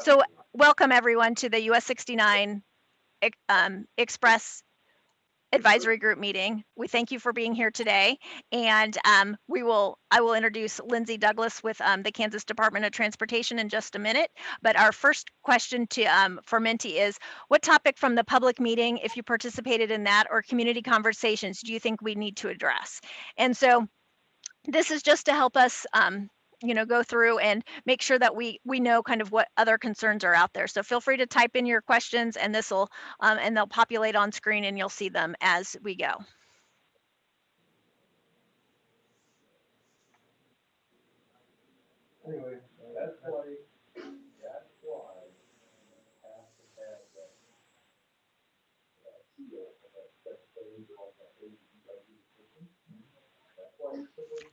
So welcome everyone to the US 69 Express Advisory Group meeting. We thank you for being here today. And I will introduce Lindsay Douglas with the Kansas Department of Transportation in just a minute. But our first question for Minty is, what topic from the public meeting, if you participated in that, or community conversations, do you think we need to address? And so this is just to help us go through and make sure that we know kind of what other concerns are out there. So feel free to type in your questions, and this will and they'll populate on screen, and you'll see them as we go. Anyway, that's why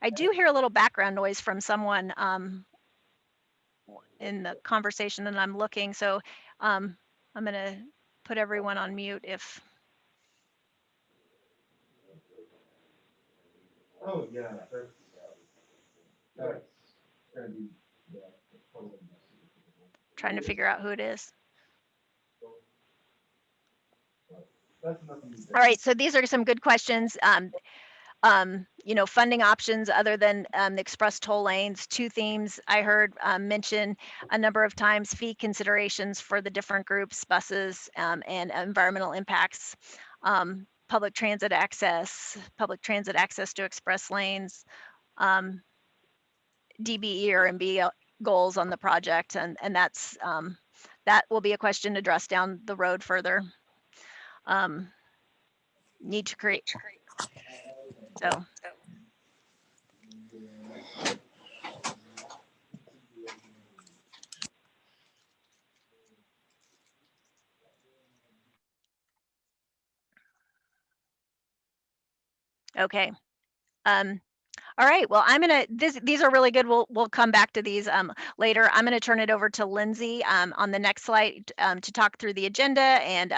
I do hear a little background noise from someone in the conversation, and I'm looking. So I'm going to put everyone on mute if. Oh yeah, that's gonna be Trying to figure out who it is. that's nothing. All right, so these are some good questions. Funding options other than the express toll lanes. Two themes I heard mentioned a number of times: fee considerations for the different groups, buses, and environmental impacts. Public transit access to express lanes, DBE or MB goals on the project, and that's that will be a question addressed down the road further. Need to create. So. Okay. All right. Well, these are really good. We'll come back to these later. I'm gonna turn it over to Lindsay on the next slide to talk through the agenda and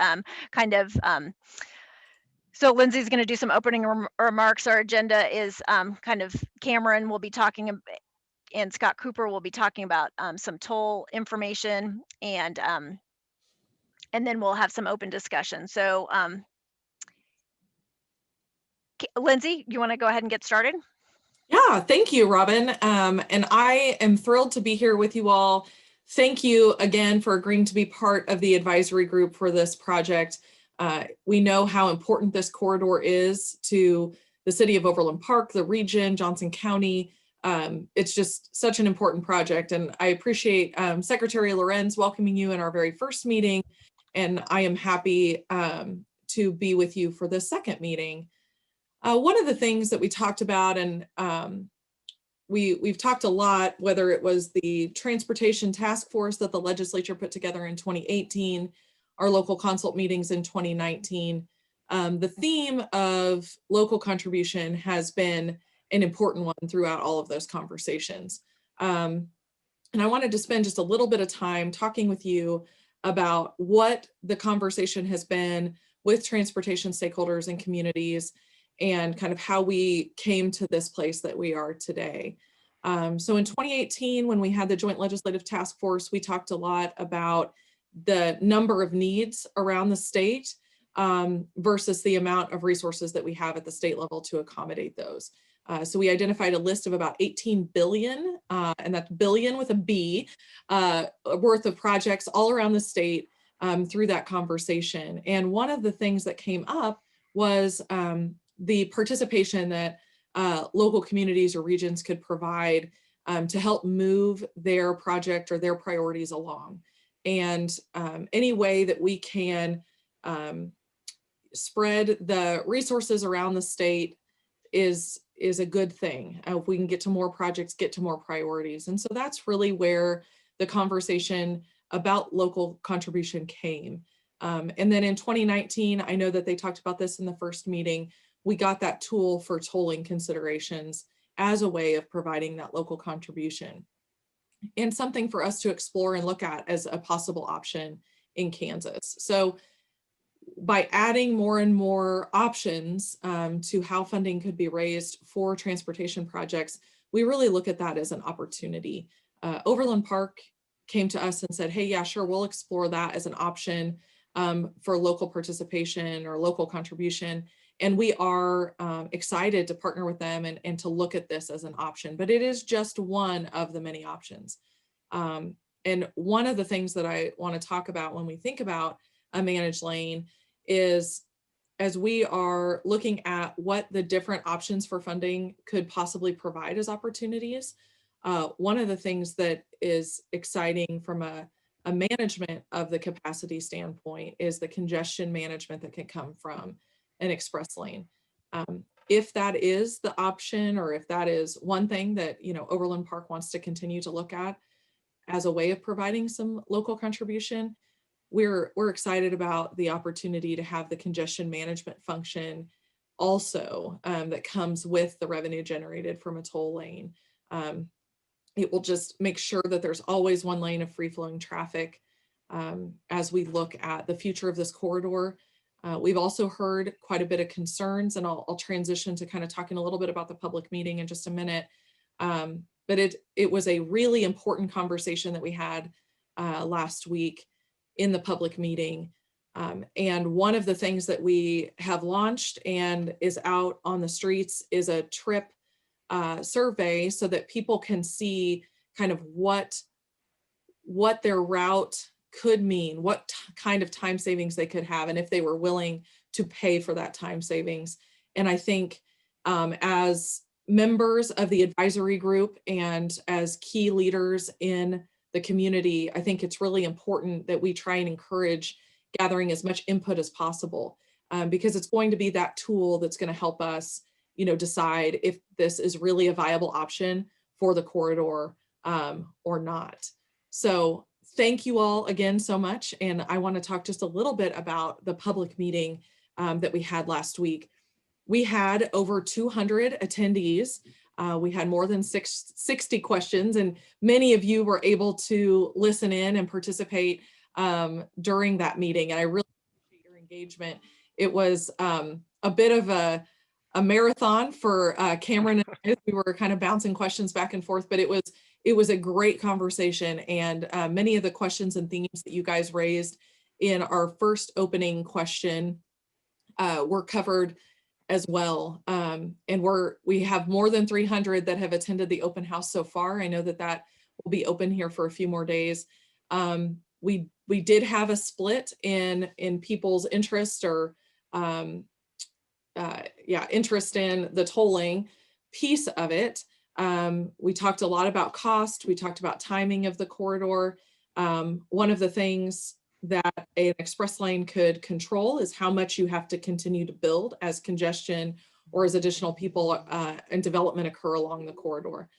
so Lindsay's going to do some opening remarks. Our agenda is Cameron will be talking and Scott Cooper will be talking about some toll information, and then we'll have some open discussion. So Lindsay, you want to go ahead and get started? Yeah, thank you, Robin. And I am thrilled to be here with you all. Thank you again for agreeing to be part of the advisory group for this project. We know how important this corridor is to the city of Overland Park, the region, Johnson County. It's just such an important project. And I appreciate Secretary Lorenz welcoming you in our very first meeting. And I am happy to be with you for the second meeting. One of the things that we talked about, and we've talked a lot, whether it was the transportation task force that the legislature put together in 2018, our local consult meetings in 2019, the theme of local contribution has been an important one throughout all of those conversations. And I wanted to spend just a little bit of time talking with you about what the conversation has been with transportation stakeholders and communities, and kind of how we came to this place that we are today. So in 2018, when we had the Joint Legislative Task Force, we talked a lot about the number of needs around the state versus the amount of resources that we have at the state level to accommodate those. So we identified a list of about 18 billion, and that's billion with a B, worth of projects all around the state through that conversation. And one of the things that came up was the participation that local communities or regions could provide to help move their project or their priorities along. And any way that we can spread the resources around the state is a good thing. If we can get to more projects, get to more priorities. And so that's really where the conversation about local contribution came. And then in 2019, I know that they talked about this in the first meeting, we got that tool for tolling considerations as a way of providing that local contribution, and something for us to explore and look at as a possible option in Kansas. So by adding more and more options to how funding could be raised for transportation projects, we really look at that as an opportunity. Overland Park came to us and said, hey, yeah, sure, we'll explore that as an option for local participation or local contribution. And we are excited to partner with them and to look at this as an option, but it is just one of the many options. And one of the things that I want to talk about when we think about a managed lane is, as we are looking at what the different options for funding could possibly provide as opportunities, one of the things that is exciting from a management of the capacity standpoint is the congestion management that can come from an express lane. If that is the option, or if that is one thing that, you know, Overland Park wants to continue to look at as a way of providing some local contribution, we're excited about the opportunity to have the congestion management function also that comes with the revenue generated from a toll lane. It will just make sure that there's always one lane of free flowing traffic as we look at the future of this corridor. We've also heard quite a bit of concerns, and I'll transition to kind of talking a little bit about the public meeting in just a minute. But it was a really important conversation that we had last week in the public meeting. And one of the things that we have launched and is out on the streets is a trip survey, so that people can see kind of what their route could mean, what kind of time savings they could have, and if they were willing to pay for that time savings. And I think as members of the advisory group and as key leaders in the community, I think it's really important that we try and encourage gathering as much input as possible, because it's going to be that tool that's going to help us, you know, decide if this is really a viable option for the corridor or not. So thank you all again so much. And I want to talk just a little bit about the public meeting that we had last week. We had over 200 attendees. We had more than 60 questions, and many of you were able to listen in and participate during that meeting. And I really appreciate your engagement. It was a bit of a marathon for Cameron and I. We were kind of bouncing questions back and forth, but it was a great conversation, and many of the questions and themes that you guys raised in our first opening question were covered as well. And we have more than 300 that have attended the open house so far. I know that will be open here for a few more days. We did have a split in people's interest or interest in the tolling piece of it. We talked a lot about cost. We talked about timing of the corridor. One of the things that an express lane could control is how much you have to continue to build as congestion or as additional people and development occur along the corridor.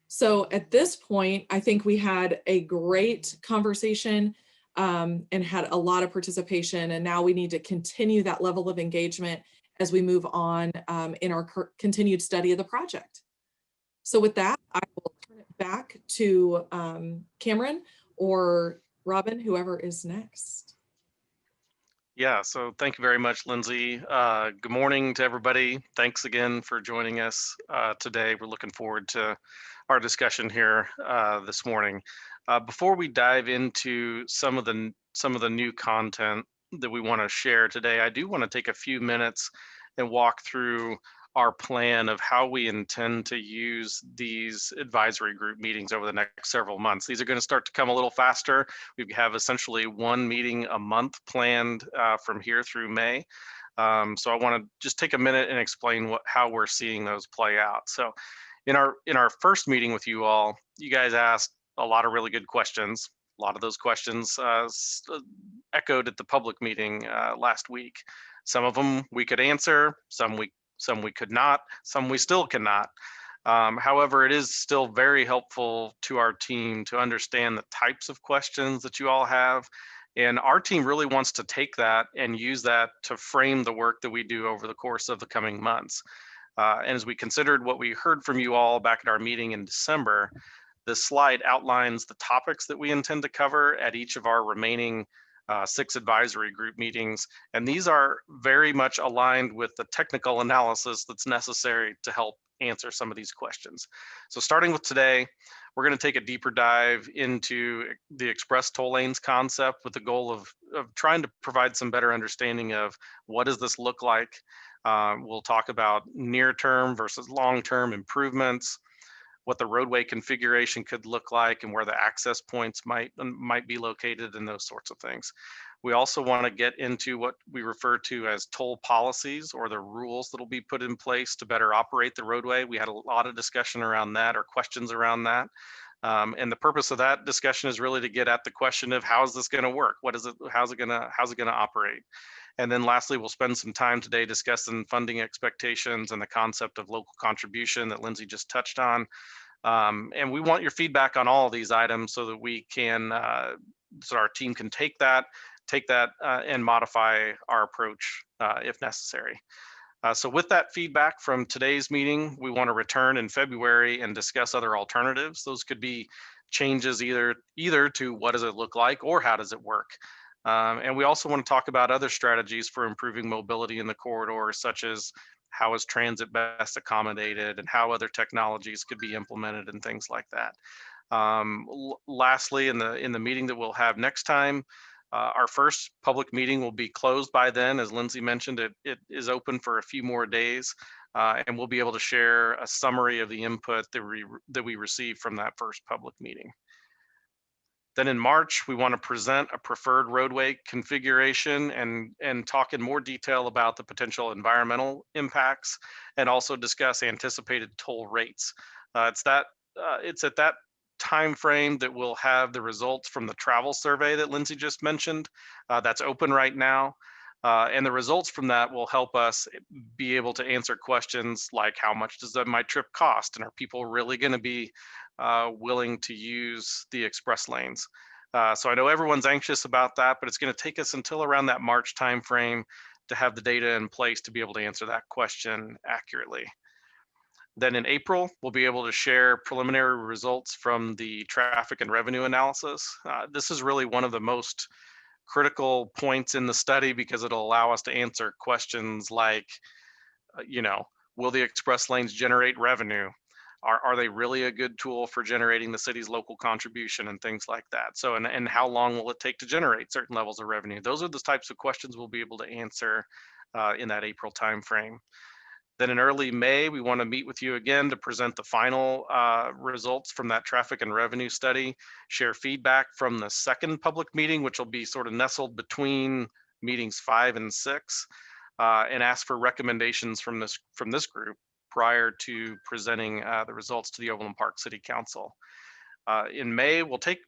So at this point, I think we had a great conversation and had a lot of participation, and now we need to continue that level of engagement as we move on in our continued study of the project. So with that, I will turn it back to Cameron or Robin, whoever is next. Yeah, so thank you very much, Lindsay. Good morning to everybody. Thanks again for joining us today. We're looking forward to our discussion here this morning. Before we dive into some of the new content that we want to share today, I do want to take a few minutes and walk through our plan of how we intend to use these advisory group meetings over the next several months. These are going to start to come a little faster. We have essentially one meeting a month planned from here through May. So I want to just take a minute and explain how we're seeing those play out. So in our first meeting with you all, you guys asked a lot of really good questions. A lot of those questions echoed at the public meeting last week. Some of them we could answer, some we could not, some we still cannot. However, it is still very helpful to our team to understand the types of questions that you all have. And our team really wants to take that and use that to frame the work that we do over the course of the coming months. And as we considered what we heard from you all back at our meeting in December, this slide outlines the topics that we intend to cover at each of our remaining 6 advisory group meetings. And these are very much aligned with the technical analysis that's necessary to help answer some of these questions. So starting with today, we're going to take a deeper dive into the express toll lanes concept with the goal of trying to provide some better understanding of what does this look like. We'll talk about near-term versus long-term improvements, what the roadway configuration could look like, and where the access points might be located, and those sorts of things. We also want to get into what we refer to as toll policies, or the rules that will be put in place to better operate the roadway. We had a lot of discussion around that, or questions around that. And the purpose of that discussion is really to get at the question of how is this going to work? What is it? How's it going to operate? And then lastly, we'll spend some time today discussing funding expectations and the concept of local contribution that Lindsay just touched on. And we want your feedback on all of these items so that we can, so our team can take that and modify our approach if necessary. So with that feedback from today's meeting, we want to return in February and discuss other alternatives. Those could be changes either to what does it look like or how does it work. And we also want to talk about other strategies for improving mobility in the corridor, such as how is transit best accommodated and how other technologies could be implemented and things like that. Lastly, in the meeting that we'll have next time, our first public meeting will be closed by then. As Lindsay mentioned, it is open for a few more days, and we'll be able to share a summary of the input that we received from that first public meeting. Then in March, we want to present a preferred roadway configuration and talk in more detail about the potential environmental impacts and also discuss anticipated toll rates. It's at that time frame that we'll have the results from the travel survey that Lindsay just mentioned. That's open right now. And the results from that will help us be able to answer questions like how much does my trip cost? And are people really going to be willing to use the express lanes? So I know everyone's anxious about that, but it's going to take us until around that March timeframe to have the data in place to be able to answer that question accurately. Then in April, we'll be able to share preliminary results from the traffic and revenue analysis. This is really one of the most critical points in the study because it'll allow us to answer questions like, will the express lanes generate revenue? Are they really a good tool for generating the city's local contribution and things like that? So, and how long will it take to generate certain levels of revenue? Those are the types of questions we'll be able to answer in that April timeframe. Then in early May, we want to meet with you again to present the final results from that traffic and revenue study, share feedback from the second public meeting, which will be sort of nestled between meetings 5 and 6, and ask for recommendations from this group prior to presenting the results to the Overland Park City Council. In May, we'll take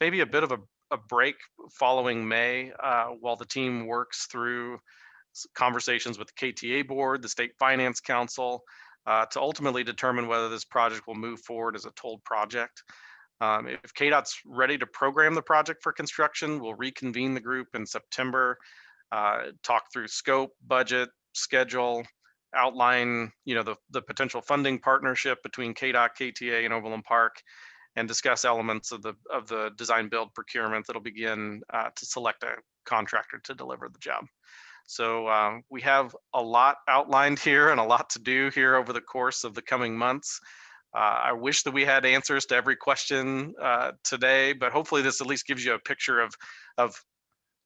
maybe a bit of a break following May while the team works through conversations with the KTA board, the State Finance Council, to ultimately determine whether this project will move forward as a tolled project. If KDOT's ready to program the project for construction, we'll reconvene the group in September, talk through scope, budget, schedule, outline the potential funding partnership between KDOT, KTA, and Overland Park, and discuss elements of the design build procurement that'll begin to select a contractor to deliver the job. So we have a lot outlined here and a lot to do here over the course of the coming months. I wish that we had answers to every question today, but hopefully this at least gives you a picture of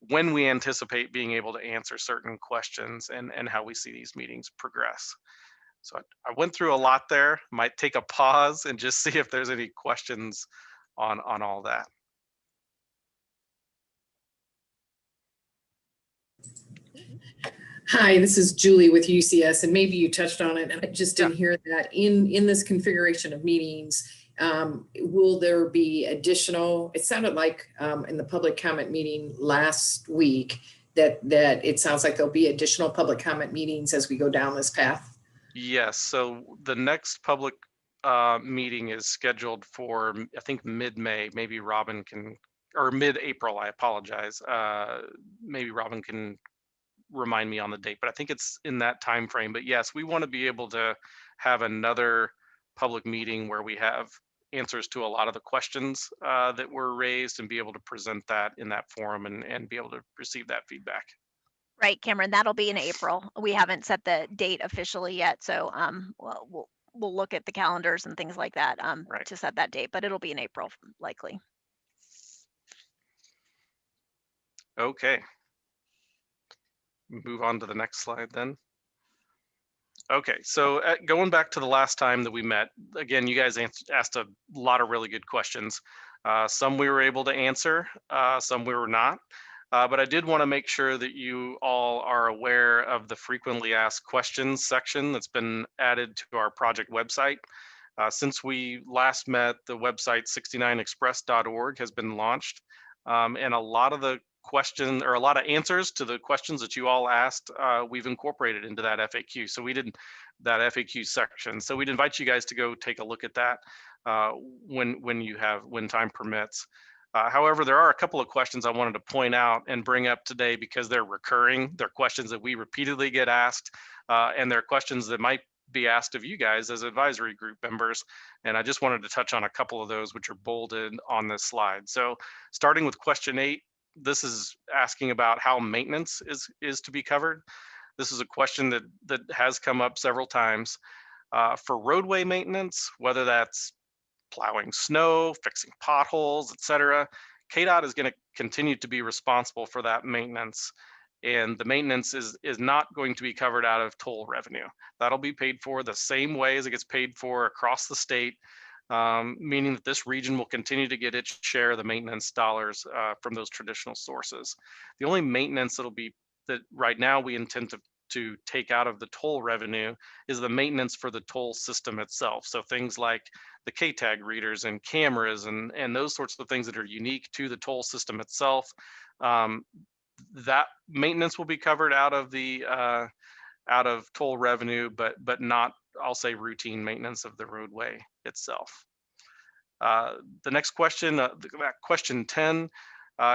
when we anticipate being able to answer certain questions and how we see these meetings progress. So I went through a lot there. Might take a pause and just see if there's any questions on all that. Hi, this is Julie with UCS, and maybe you touched on it, and I just didn't hear that. In this configuration of meetings, will there be additional, it sounded like in the public comment meeting last week that it sounds like there'll be additional public comment meetings as we go down this path? Yes, so the next public meeting is scheduled for, I think, mid-May. Maybe Robin can, or mid-April, I apologize. Maybe Robin can remind me on the date, but I think it's in that time frame. But yes, we want to be able to have another public meeting where we have answers to a lot of the questions that were raised and be able to present that in that forum and be able to receive that feedback. Right, Cameron, that'll be in April. We haven't set the date officially yet, so we'll look at the calendars and things like that Right. to set that date, but it'll be in April likely. Okay. Move on to the next slide then. Okay, so going back to the last time that we met, again, you guys asked a lot of really good questions. Some we were able to answer, some we were not. But I did want to make sure that you all are aware of the frequently asked questions section that's been added to our project website. Since we last met, the website 69express.org has been launched. And a lot of the a lot of answers to the questions that you all asked, we've incorporated into that FAQ. So we did that FAQ section. So we'd invite you guys to go take a look at that when time permits. However, there are a couple of questions I wanted to point out and bring up today because they're recurring. They're questions that we repeatedly get asked, and they're questions that might be asked of you guys as advisory group members. And I just wanted to touch on a couple of those which are bolded on this slide. So starting with question 8, this is asking about how maintenance is to be covered. This is a question that has come up several times. For roadway maintenance, whether that's plowing snow, fixing potholes, etc., KDOT is going to continue to be responsible for that maintenance. And the maintenance is not going to be covered out of toll revenue. That'll be paid for the same way as it gets paid for across the state, meaning that this region will continue to get its share of the maintenance dollars from those traditional sources. The only maintenance that right now we intend to take out of the toll revenue is the maintenance for the toll system itself. So things like the K-tag readers and cameras and those sorts of things that are unique to the toll system itself. That maintenance will be covered out of the out of toll revenue, but not, I'll say, routine maintenance of the roadway itself. The next question, question 10,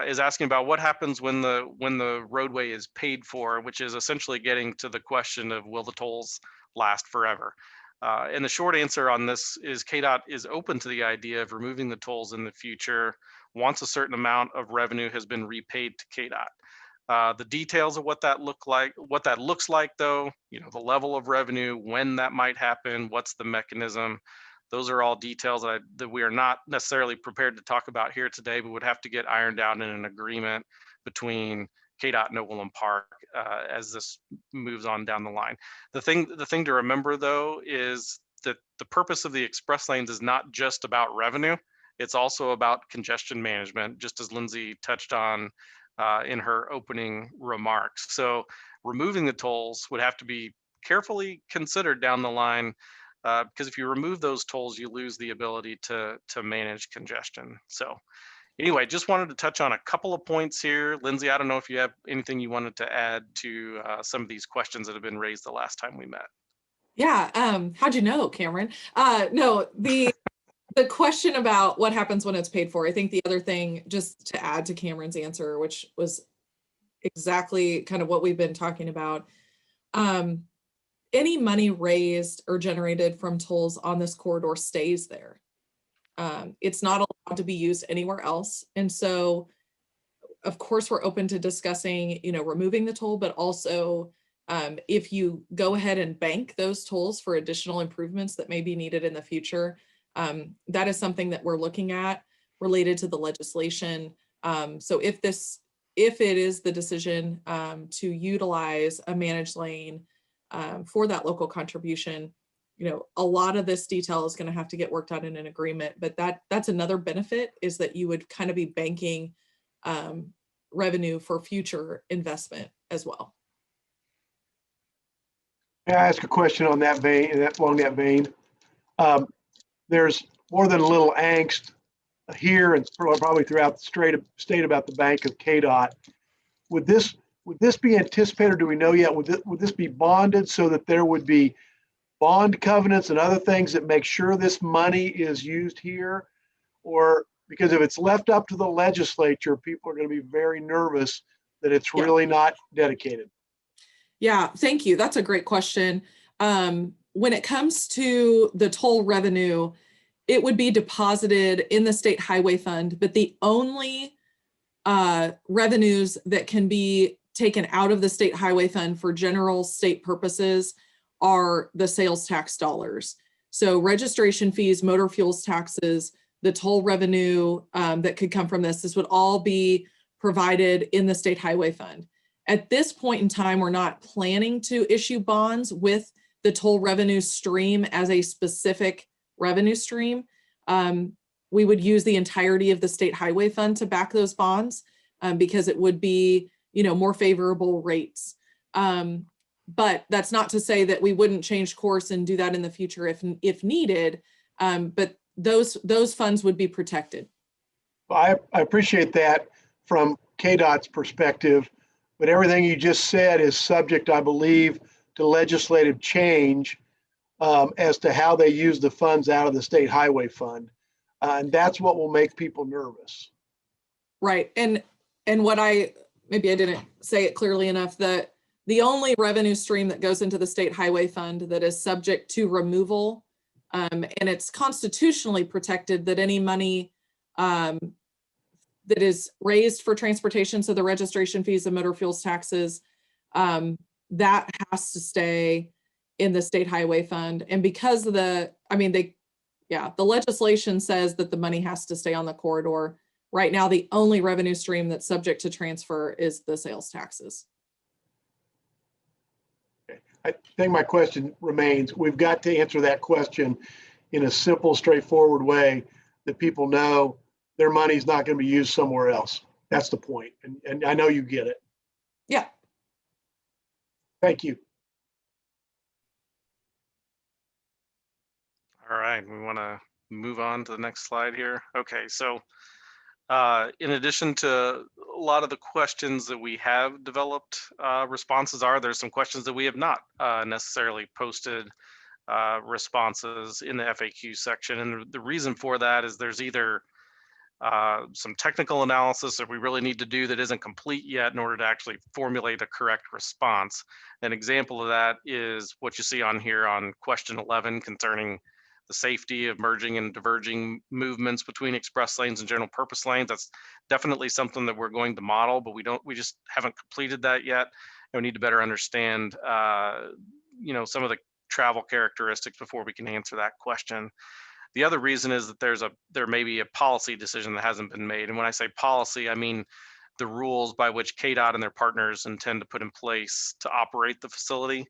is asking about what happens when the roadway is paid for, which is essentially getting to the question of will the tolls last forever? And the short answer on this is KDOT is open to the idea of removing the tolls in the future once a certain amount of revenue has been repaid to KDOT. The details of what that looks like, though, the level of revenue, when that might happen, what's the mechanism, those are all details that we are not necessarily prepared to talk about here today, but would have to get ironed out in an agreement between KDOT and Overland Park as this moves on down the line. The thing to remember, though, is that the purpose of the express lanes is not just about revenue. It's also about congestion management, just as Lindsay touched on in her opening remarks. So removing the tolls would have to be carefully considered down the line, because if you remove those tolls, you lose the ability to manage congestion. So anyway, just wanted to touch on a couple of points here. Lindsay, I don't know if you have anything you wanted to add to some of these questions that have been raised the last time we met. Yeah, how'd you know, Cameron? No, the question about what happens when it's paid for, I think the other thing, just to add to Cameron's answer, which was exactly kind of what we've been talking about, any money raised or generated from tolls on this corridor stays there. It's not allowed to be used anywhere else. And so, of course, we're open to discussing, removing the toll, but also if you go ahead and bank those tolls for additional improvements that may be needed in the future, that is something that we're looking at related to the legislation. So if it is the decision to utilize a managed lane for that local contribution, a lot of this detail is going to have to get worked out in an agreement, but that's another benefit, is that you would kind of be banking revenue for future investment as well. May I ask a question on that vein, along that vein? There's more than a little angst here and probably throughout the state about the bank of KDOT. Would this be anticipated? Do we know yet? Would this be bonded so that there would be bond covenants and other things that make sure this money is used here? Or because if it's left up to the legislature, people are going to be very nervous that it's really not dedicated. Yeah, thank you. That's a great question. When it comes to the toll revenue, it would be deposited in the state highway fund, but the only revenues that can be taken out of the state highway fund for general state purposes are the sales tax dollars. So registration fees, motor fuels taxes, the toll revenue that could come from this would all be provided in the state highway fund. At this point in time, we're not planning to issue bonds with the toll revenue stream as a specific revenue stream. We would use the entirety of the state highway fund to back those bonds because it would be, more favorable rates. But that's not to say that we wouldn't change course and do that in the future if needed. But those funds would be protected. I appreciate that from KDOT's perspective, but everything you just said is subject, I believe, to legislative change as to how they use the funds out of the state highway fund. And that's what will make people nervous. Right. And what maybe I didn't say it clearly enough, that the only revenue stream that goes into the state highway fund that is subject to removal, and it's constitutionally protected, that any money that is raised for transportation, so the registration fees and motor fuels taxes, that has to stay in the state highway fund. And because of the legislation says that the money has to stay on the corridor. Right now, the only revenue stream that's subject to transfer is the sales taxes. I think my question remains, we've got to answer that question in a simple, straightforward way that people know their money's not going to be used somewhere else. That's the point. And I know you get it. Yeah. Thank you. All right, we want to move on to the next slide here. Okay, so in addition to a lot of the questions that we have developed, there's some questions that we have not necessarily posted responses in the FAQ section. And the reason for that is there's either some technical analysis that we really need to do that isn't complete yet in order to actually formulate a correct response. An example of that is what you see on here on question 11 concerning the safety of merging and diverging movements between express lanes and general purpose lanes. That's definitely something that we're going to model, but we just haven't completed that yet. And we need to better understand, some of the travel characteristics before we can answer that question. The other reason is that there may be a policy decision that hasn't been made. And when I say policy, I mean the rules by which KDOT and their partners intend to put in place to operate the facility.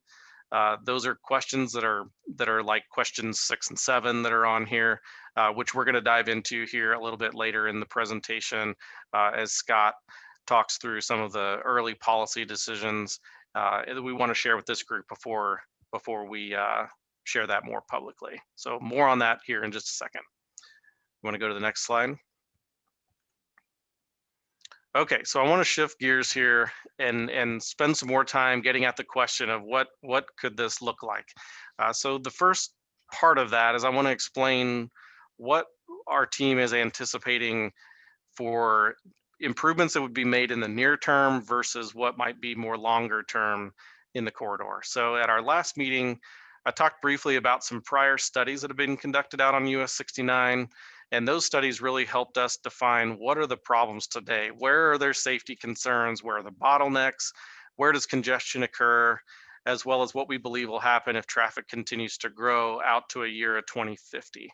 Those are questions that are like questions 6 and 7 that are on here, which we're going to dive into here a little bit later in the presentation as Scott talks through some of the early policy decisions that we want to share with this group before we share that more publicly. So more on that here in just a second. You want to go to the next slide? Okay, so I want to shift gears here and spend some more time getting at the question of what could this look like. So the first part of that is I want to explain what our team is anticipating for improvements that would be made in the near term versus what might be more longer term in the corridor. So at our last meeting, I talked briefly about some prior studies that have been conducted out on US 69. And those studies really helped us define what are the problems today? Where are there safety concerns? Where are the bottlenecks? Where does congestion occur? As well as what we believe will happen if traffic continues to grow out to a year of 2050.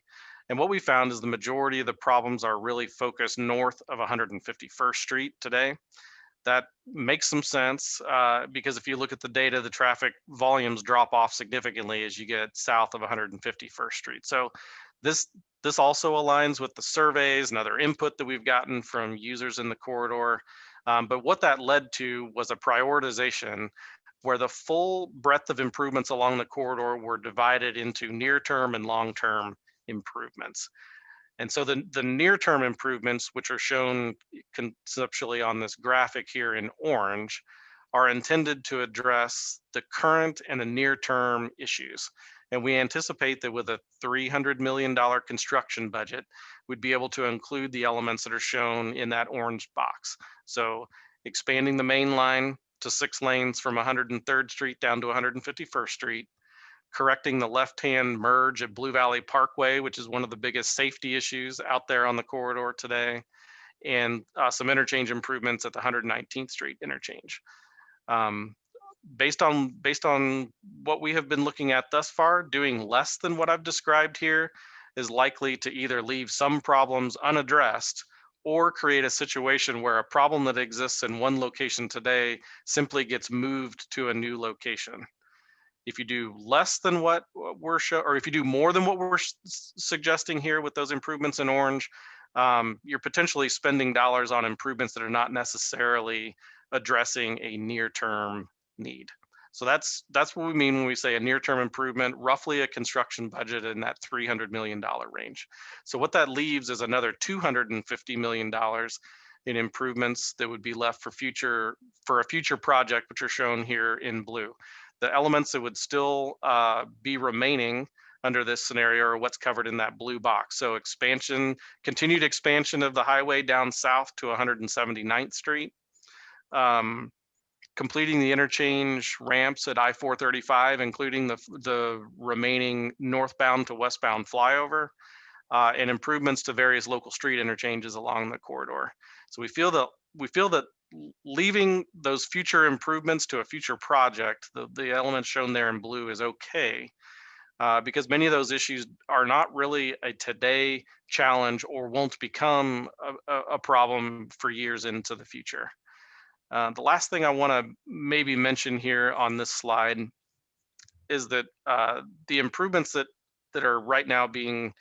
And what we found is the majority of the problems are really focused north of 151st Street today. That makes some sense because if you look at the data, the traffic volumes drop off significantly as you get south of 151st Street. So this also aligns with the surveys and other input that we've gotten from users in the corridor. But what that led to was a prioritization where the full breadth of improvements along the corridor were divided into near-term and long-term improvements. And so the near-term improvements, which are shown conceptually on this graphic here in orange, are intended to address the current and the near-term issues. And we anticipate that with a $300 million construction budget, we'd be able to include the elements that are shown in that orange box. So expanding the main line to 6 lanes from 103rd Street down to 151st Street, correcting the left-hand merge at Blue Valley Parkway, which is one of the biggest safety issues out there on the corridor today, and some interchange improvements at the 119th Street interchange. based on what we have been looking at thus far, doing less than what I've described here is likely to either leave some problems unaddressed or create a situation where a problem that exists in one location today simply gets moved to a new location. If you do less than what we're or if you do more than what we're suggesting here with those improvements in orange, you're potentially spending dollars on improvements that are not necessarily addressing a near-term need. So that's what we mean when we say a near-term improvement, roughly a construction budget in that $300 million range. So what that leaves is another $250 million in improvements that would be left for a future project, which are shown here in blue. The elements that would still be remaining under this scenario are what's covered in that blue box. So continued expansion of the highway down south to 179th Street, completing the interchange ramps at I-435, including the remaining northbound to westbound flyover, and improvements to various local street interchanges along the corridor. So we feel that leaving those future improvements to a future project, the elements shown there in blue, is okay, because many of those issues are not really a today challenge or won't become a problem for years into the future. The last thing I want to maybe mention here on this slide is that the improvements that are right now being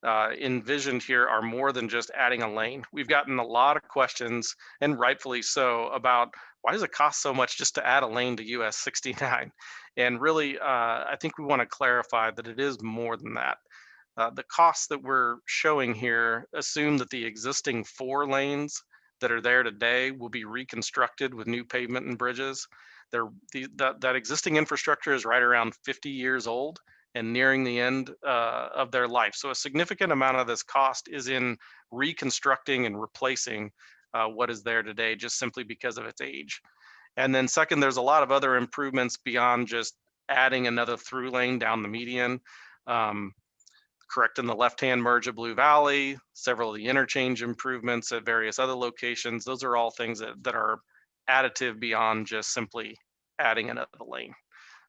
envisioned here are more than just adding a lane. We've gotten a lot of questions, and rightfully so, about why does it cost so much just to add a lane to US 69? And really, I think we want to clarify that it is more than that. The costs that we're showing here assume that the existing 4 lanes that are there today will be reconstructed with new pavement and bridges. That existing infrastructure is right around 50 years old and nearing the end of their life. So a significant amount of this cost is in reconstructing and replacing what is there today, just simply because of its age. And then second, there's a lot of other improvements beyond just adding another through lane down the median. Correcting the left-hand merge of Blue Valley, several of the interchange improvements at various other locations. Those are all things that are additive beyond just simply adding another lane.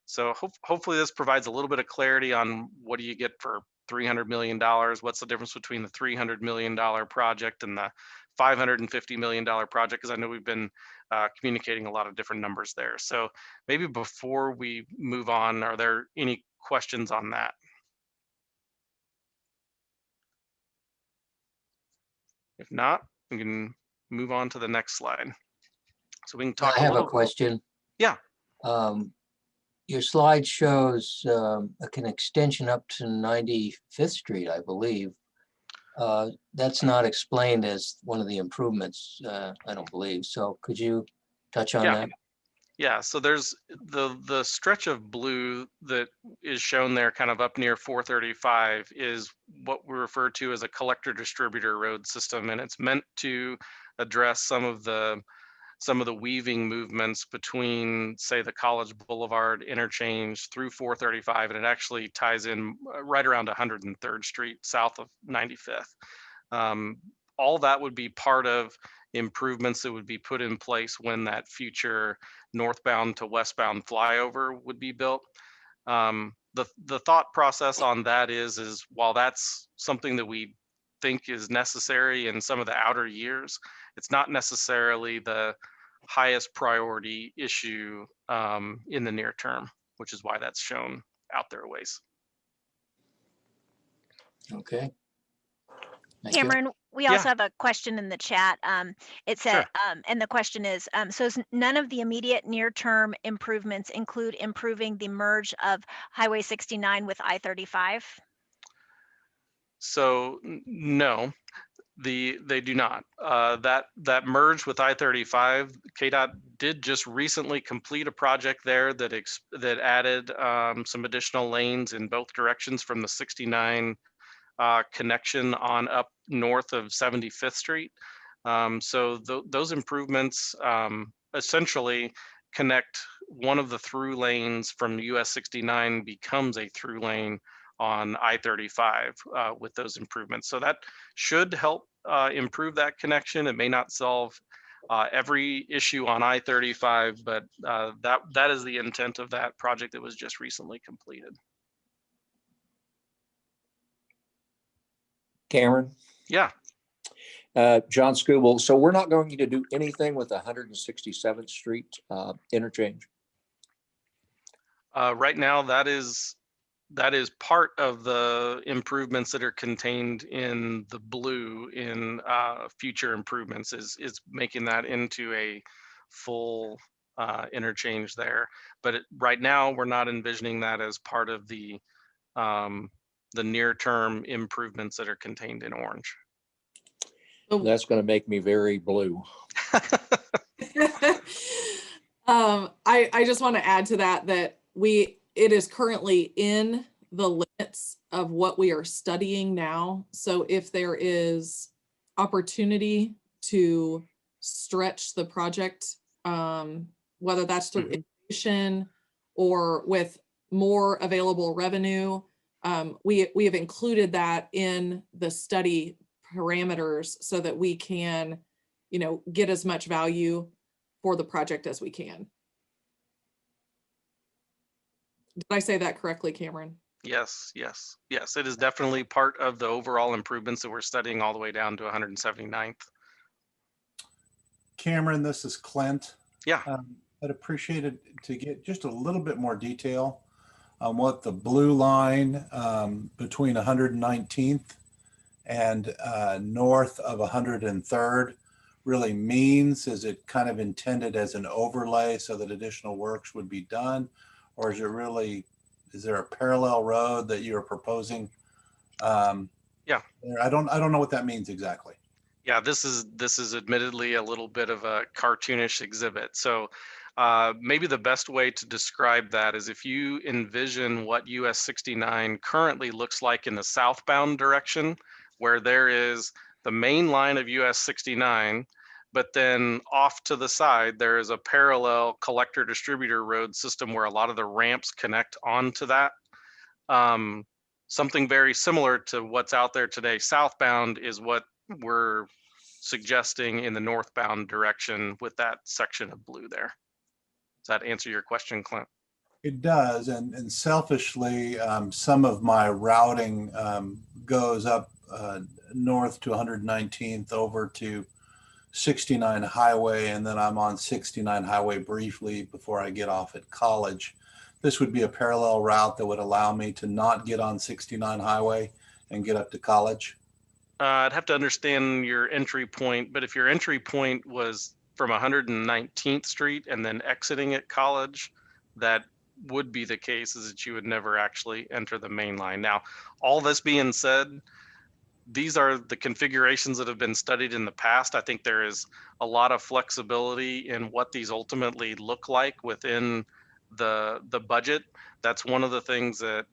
So hopefully this provides a little bit of clarity on what do you get for $300 million? What's the difference between the $300 million project and the $550 million project? Because I know we've been communicating a lot of different numbers there. So maybe before we move on, are there any questions on that? If not, we can move on to the next slide. So we can talk. I have a question. Yeah. Your slide shows an extension up to 95th Street, I believe. That's not explained as one of the improvements, I don't believe. So could you touch on that? Yeah, so there's the stretch of blue that is shown there kind of up near 435 is what we refer to as a collector distributor road system, and it's meant to address some of the weaving movements between, say, the College Boulevard interchange through 435, and it actually ties in right around 103rd Street south of 95th. All that would be part of improvements that would be put in place when that future northbound to westbound flyover would be built. The thought process on that is while that's something that we think is necessary in some of the outer years, it's not necessarily the highest priority issue in the near term, which is why that's shown out there a ways. Okay. Thank you. Cameron, we also have a question in the chat. It said, Sure. and the question is, so none of the immediate near-term improvements include improving the merge of Highway 69 with I-35? So no, they do not. That merge with I-35, KDOT did just recently complete a project there that added some additional lanes in both directions from the 69 connection on up north of 75th Street. So those improvements essentially connect one of the through lanes from US 69 becomes a through lane on I-35 with those improvements. So that should help improve that connection. It may not solve every issue on I-35, but that is the intent of that project that was just recently completed. Cameron, Yeah. John Scooble. So we're not going to do anything with 167th Street interchange. Right now, that is part of the improvements that are contained in the blue in future improvements is making that into a full interchange there. But right now, we're not envisioning that as part of the near-term improvements that are contained in orange. That's going to make me very blue. I just want to add to that it is currently in the limits of what we are studying now. So if there is opportunity to stretch the project, whether that's through innovation or with more available revenue, we have included that in the study parameters so that we can, get as much value for the project as we can. Did I say that correctly, Cameron? Yes. It is definitely part of the overall improvements that we're studying all the way down to 179th. Cameron, this is Clint. Yeah. I'd appreciate it to get just a little bit more detail on what the blue line between 119th and north of 103rd really means. Is it kind of intended as an overlay so that additional works would be done? Or is there a parallel road that you're proposing? Yeah. I don't know what that means exactly. Yeah, this is admittedly a little bit of a cartoonish exhibit. So maybe the best way to describe that is if you envision what US 69 currently looks like in the southbound direction, where there is the main line of US 69, but then off to the side, there is a parallel collector distributor road system where a lot of the ramps connect onto that. Something very similar to what's out there today, southbound, is what we're suggesting in the northbound direction with that section of blue there. Does that answer your question, Clint? It does, and selfishly, some of my routing goes up north to 119th over to 69 Highway, and then I'm on 69 Highway briefly before I get off at College. This would be a parallel route that would allow me to not get on 69 Highway and get up to College. I'd have to understand your entry point, but if your entry point was from 119th Street and then exiting at College, that would be the case, is that you would never actually enter the main line. Now, all this being said, these are the configurations that have been studied in the past. I think there is a lot of flexibility in what these ultimately look like within the budget. That's one of the things that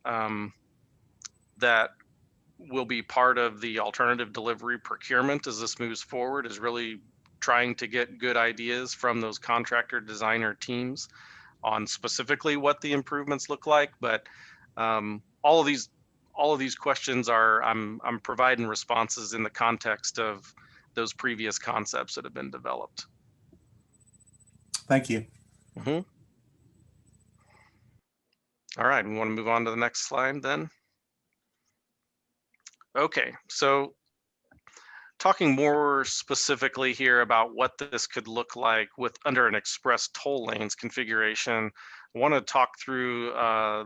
that will be part of the alternative delivery procurement as this moves forward, is really trying to get good ideas from those contractor designer teams on specifically what the improvements look like. But all of these questions are, I'm providing responses in the context of those previous concepts that have been developed. Thank you. All right, we want to move on to the next slide then. Okay, so talking more specifically here about what this could look like with under an express toll lanes configuration, I want to talk through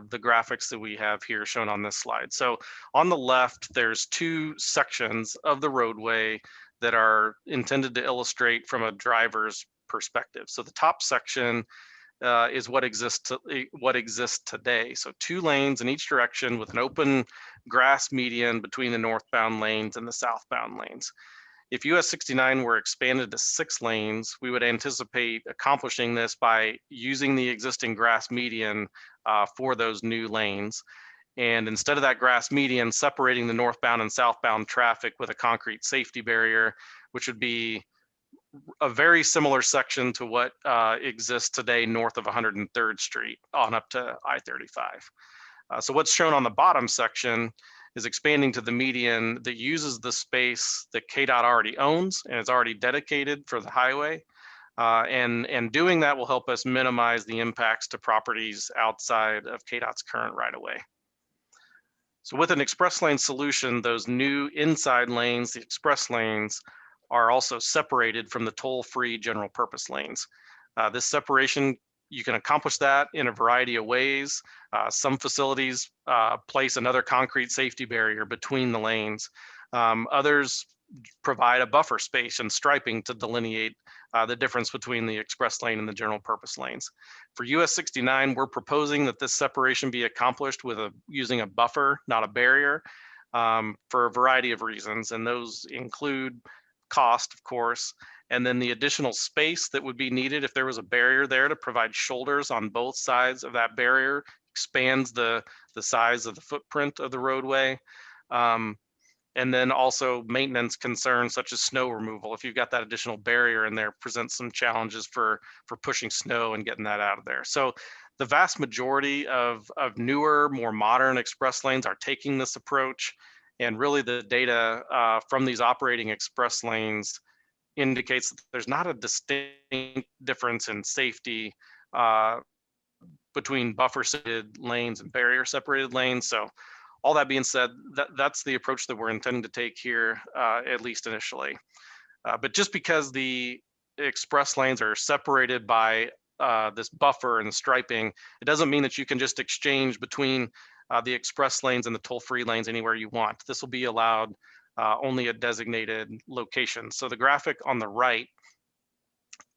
the graphics that we have here shown on this slide. So on the left, there's two sections of the roadway that are intended to illustrate from a driver's perspective. So the top section is what exists today. So 2 lanes in each direction with an open grass median between the northbound lanes and the southbound lanes. If US 69 were expanded to 6 lanes, we would anticipate accomplishing this by using the existing grass median for those new lanes. And instead of that grass median, separating the northbound and southbound traffic with a concrete safety barrier, which would be a very similar section to what exists today north of 103rd Street on up to I-35. So what's shown on the bottom section is expanding to the median that uses the space that KDOT already owns and is already dedicated for the highway, And doing that will help us minimize the impacts to properties outside of KDOT's current right-of-way. So with an express lane solution, those new inside lanes, the express lanes, are also separated from the toll-free general purpose lanes. This separation, you can accomplish that in a variety of ways. Some facilities place another concrete safety barrier between the lanes. Others provide a buffer space and striping to delineate the difference between the express lane and the general purpose lanes. For US 69, we're proposing that this separation be accomplished with using a buffer, not a barrier, for a variety of reasons. And those include cost, of course, and then the additional space that would be needed if there was a barrier there to provide shoulders on both sides of that barrier expands the size of the footprint of the roadway. And then also maintenance concerns such as snow removal. If you've got that additional barrier in there, presents some challenges for pushing snow and getting that out of there. So the vast majority of newer, more modern express lanes are taking this approach. And really the data from these operating express lanes indicates that there's not a distinct difference in safety between buffer separated lanes and barrier separated lanes. So all that being said, that's the approach that we're intending to take here, at least initially. But just because the express lanes are separated by this buffer and striping, it doesn't mean that you can just exchange between the express lanes and the toll-free lanes anywhere you want. This will be allowed only at designated locations. So the graphic on the right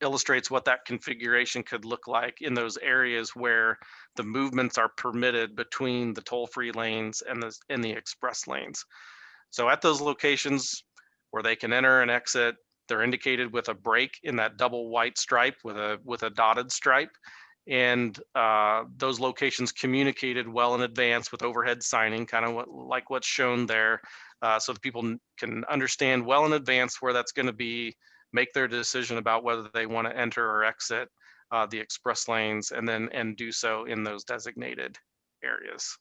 illustrates what that configuration could look like in those areas where the movements are permitted between the toll-free lanes and the express lanes. So at those locations where they can enter and exit, they're indicated with a break in that double white stripe with a dotted stripe. And those locations communicated well in advance with overhead signing, kind of like what's shown there, so that people can understand well in advance where that's going to be, make their decision about whether they want to enter or exit the express lanes, and do so in those designated areas.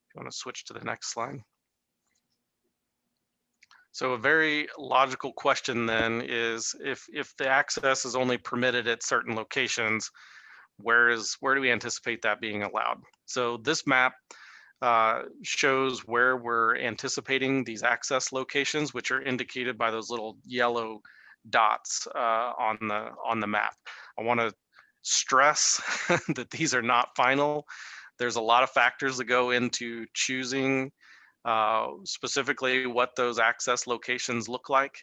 If you want to switch to the next slide. So a very logical question then is, if the access is only permitted at certain locations, where do we anticipate that being allowed? So this map shows where we're anticipating these access locations, which are indicated by those little yellow dots on the map. I want to stress that these are not final. There's a lot of factors that go into choosing specifically what those access locations look like.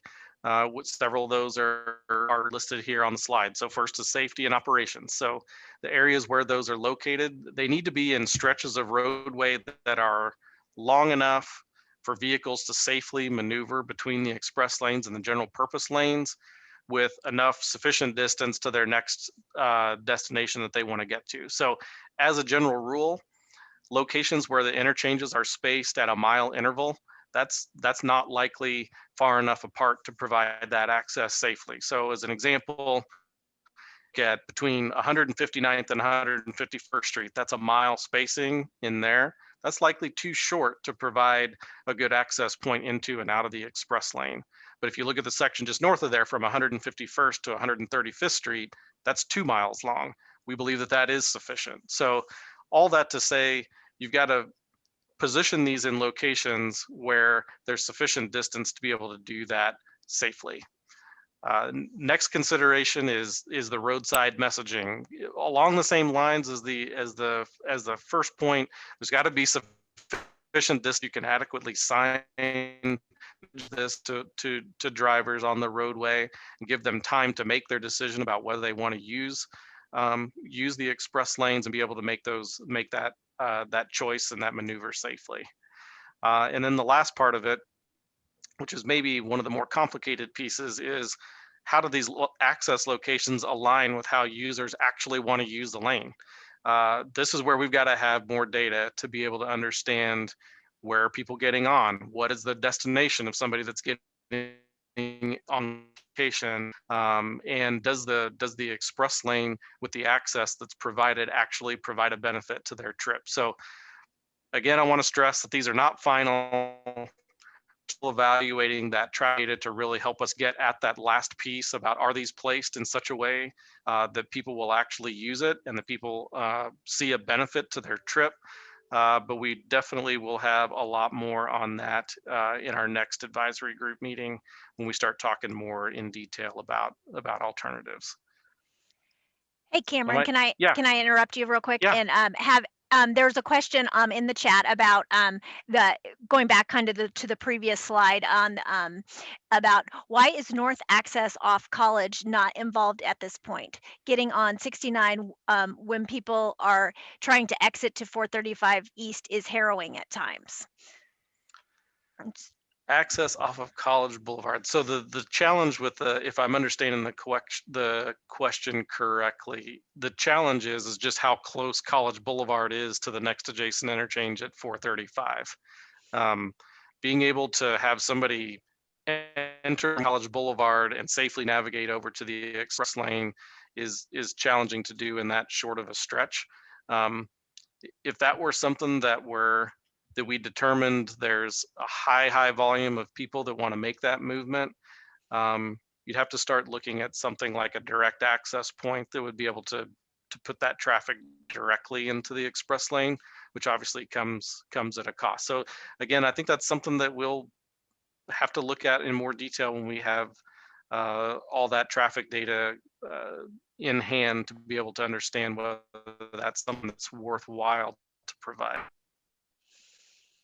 Several of those are listed here on the slide. So first is safety and operations. So the areas where those are located, they need to be in stretches of roadway that are long enough for vehicles to safely maneuver between the express lanes and the general purpose lanes, with enough sufficient distance to their next destination that they want to get to. So as a general rule, locations where the interchanges are spaced at a mile interval, that's not likely far enough apart to provide that access safely. So as an example, get between 159th and 151st Street, that's a mile spacing in there. That's likely too short to provide a good access point into and out of the express lane. But if you look at the section just north of there from 151st to 135th Street, that's 2 miles long. We believe that that is sufficient. So all that to say, you've got to position these in locations where there's sufficient distance to be able to do that safely. Next consideration is the roadside messaging. Along the same lines as the first point, there's got to be sufficient distance you can adequately sign this to drivers on the roadway and give them time to make their decision about whether they want to use the express lanes and be able to make that choice and that maneuver safely. And then the last part of it, which is maybe one of the more complicated pieces, is how do these access locations align with how users actually want to use the lane? This is where we've got to have more data to be able to understand where are people getting on, what is the destination of somebody that's getting on location, and does the express lane with the access that's provided actually provide a benefit to their trip? So again, I want to stress that these are not final. still evaluating that track data to really help us get at that last piece about, are these placed in such a way that people will actually use it and that people see a benefit to their trip. But we definitely will have a lot more on that in our next advisory group meeting when we start talking more in detail about alternatives. Hey, Cameron, Yeah. can I interrupt you real quick? Yeah. And there's a question in the chat about the going back kind of to the previous slide on about why is North Access off College not involved at this point? Getting on 69 when people are trying to exit to 435 East is harrowing at times. Access off of College Boulevard. So the challenge with if I'm understanding the question correctly, the challenge is just how close College Boulevard is to the next adjacent interchange at 435. Being able to have somebody enter College Boulevard and safely navigate over to the express lane is challenging to do in that short of a stretch. If that were something that we determined there's a high volume of people that want to make that movement, you'd have to start looking at something like a direct access point that would be able to put that traffic directly into the express lane, which obviously comes at a cost. So again, I think that's something that we'll have to look at in more detail when we have all that traffic data in hand to be able to understand whether that's something that's worthwhile to provide.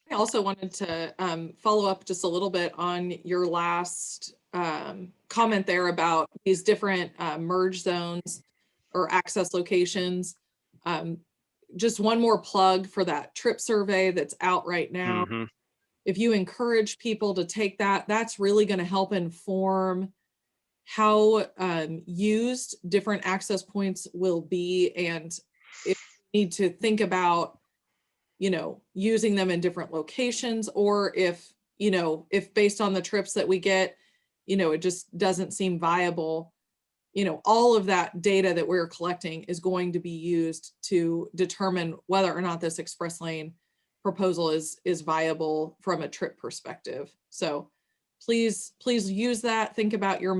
I also wanted to follow up just a little bit on your last comment there about these different merge zones or access locations. Just one more plug for that trip survey that's out right now. Mm-hmm. If you encourage people to take that, that's really going to help inform how used different access points will be. And if you need to think about, using them in different locations, or if based on the trips that we get, it just doesn't seem viable, all of that data that we're collecting is going to be used to determine whether or not this express lane proposal is viable from a trip perspective. So please use that. Think about your,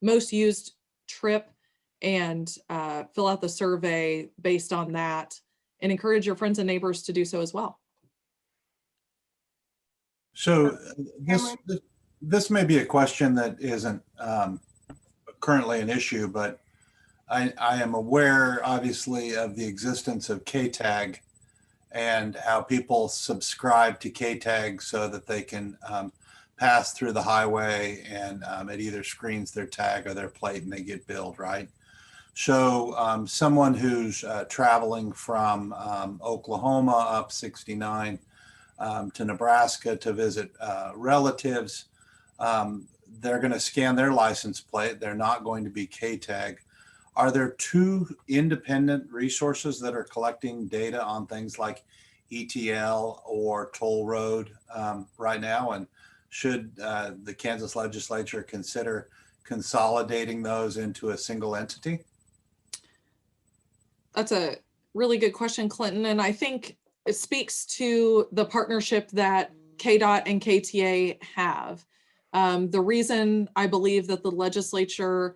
most used trip and fill out the survey based on that, and encourage your friends and neighbors to do so as well. So this may be a question that isn't currently an issue, but I am aware, obviously, of the existence of KTAG and how people subscribe to KTAG so that they can pass through the highway, and it either screens their tag or their plate and they get billed, right? So someone who's traveling from Oklahoma up 69 to Nebraska to visit relatives, they're going to scan their license plate. They're not going to be KTAG. Are there two independent resources that are collecting data on things like ETL or toll road right now? And should the Kansas legislature consider consolidating those into a single entity? That's a really good question, Clinton. And I think it speaks to the partnership that KDOT and KTA have. The reason I believe that the legislature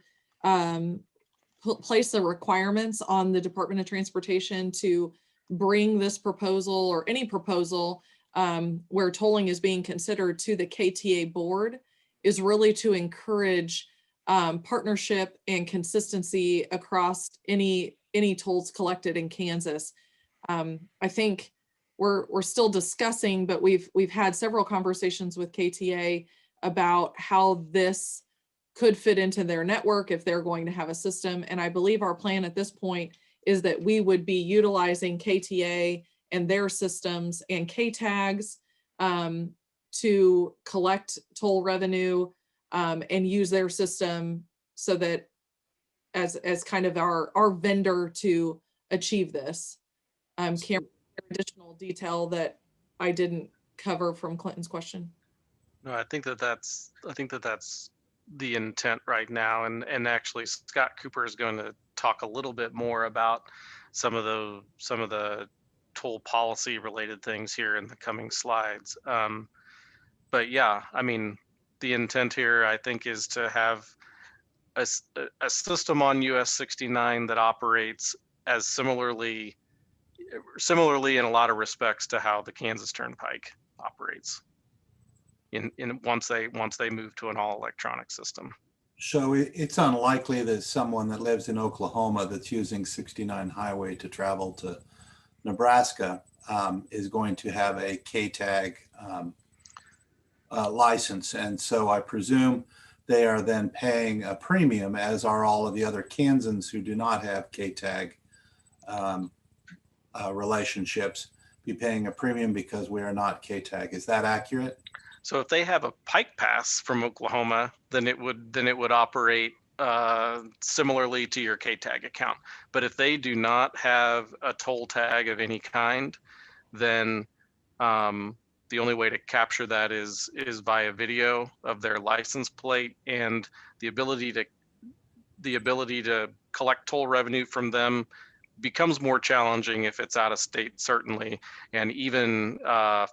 place the requirements on the Department of Transportation to bring this proposal or any proposal where tolling is being considered to the KTA board is really to encourage partnership and consistency across any tolls collected in Kansas. I think we're still discussing, but we've had several conversations with KTA about how this could fit into their network if they're going to have a system. And I believe our plan at this point is that we would be utilizing KTA and their systems and KTAGs to collect toll revenue and use their system so that as kind of our vendor to achieve this. Cameron, additional detail that I didn't cover from Clinton's question. No, I think that's the intent right now, and actually Scott Cooper is going to talk a little bit more about some of the toll policy related things here in the coming slides. but yeah, I mean, the intent here, I think, is to have a system on US 69 that operates as similarly in a lot of respects to how the Kansas Turnpike operates in once they move to an all electronic system. So it's unlikely that someone that lives in Oklahoma that's using 69 highway to travel to Nebraska is going to have a KTAG license. And so I presume they are then paying a premium, as are all of the other Kansans who do not have KTAG relationships, be paying a premium because we are not KTAG. Is that accurate? So if they have a Pike Pass from Oklahoma, then it would operate similarly to your KTAG account. But if they do not have a toll tag of any kind, then the only way to capture that is via video of their license plate, and the ability to collect toll revenue from them becomes more challenging if it's out of state, certainly. And even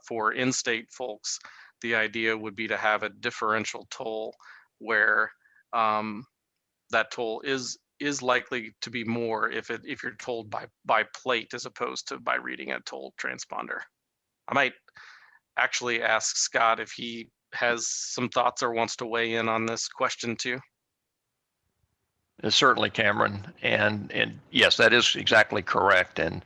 for in-state folks, the idea would be to have a differential toll where that toll is likely to be more if you're tolled by plate as opposed to by reading a toll transponder. I might actually ask Scott if he has some thoughts or wants to weigh in on this question too. Certainly, Cameron, and yes, that is exactly correct. And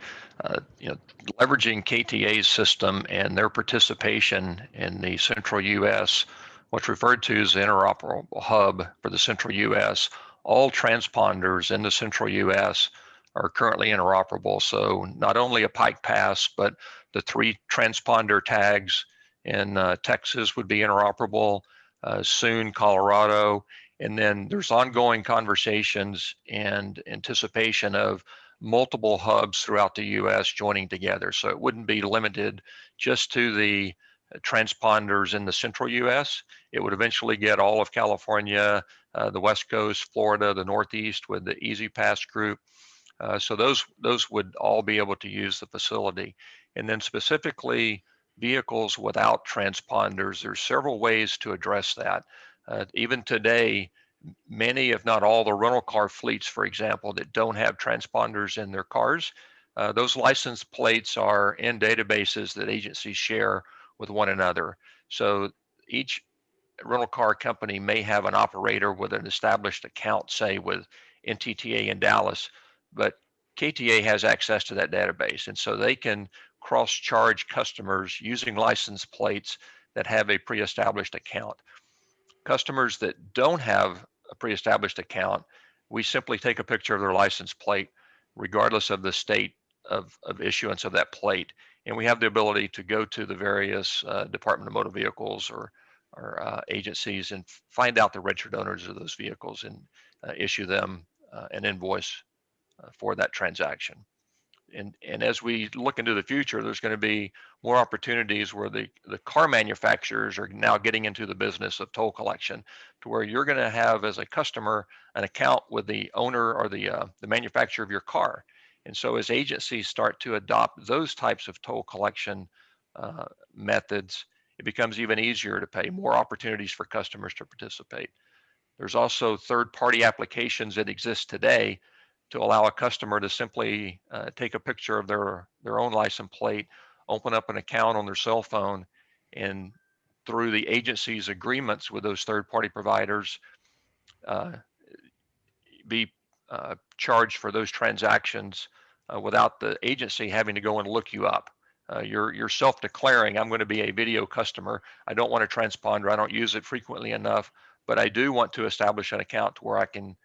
leveraging KTA's system and their participation in the Central U.S., what's referred to as the interoperable hub for the Central U.S., all transponders in the Central U.S. are currently interoperable. So not only a Pike Pass, but the 3 transponder tags in Texas would be interoperable. Soon, Colorado. And then there's ongoing conversations and anticipation of multiple hubs throughout the U.S. joining together. So it wouldn't be limited just to the transponders in the central U.S. It would eventually get all of California, the West Coast, Florida, the Northeast with the Easy Pass group. So those would all be able to use the facility. And then specifically vehicles without transponders, there's several ways to address that. Even today, many, if not all, the rental car fleets, for example, that don't have transponders in their cars, those license plates are in databases that agencies share with one another. So each rental car company may have an operator with an established account, say with NTTA in Dallas, but KTA has access to that database. And so they can cross-charge customers using license plates that have a pre-established account. Customers that don't have a pre-established account, we simply take a picture of their license plate, regardless of the state of issuance of that plate. And we have the ability to go to the various Department of Motor Vehicles or agencies and find out the registered owners of those vehicles and issue them an invoice for that transaction. And as we look into the future, there's going to be more opportunities where the car manufacturers are now getting into the business of toll collection, to where you're going to have, as a customer, an account with the owner or the manufacturer of your car. And so as agencies start to adopt those types of toll collection methods, it becomes even easier to pay, more opportunities for customers to participate. There's also third-party applications that exist today to allow a customer to simply take a picture of their own license plate, open up an account on their cell phone, and through the agency's agreements with those third-party providers, be charged for those transactions without the agency having to go and look you up. You're self-declaring, I'm going to be a video customer. I don't want a transponder. I don't use it frequently enough, but I do want to establish an account to where I can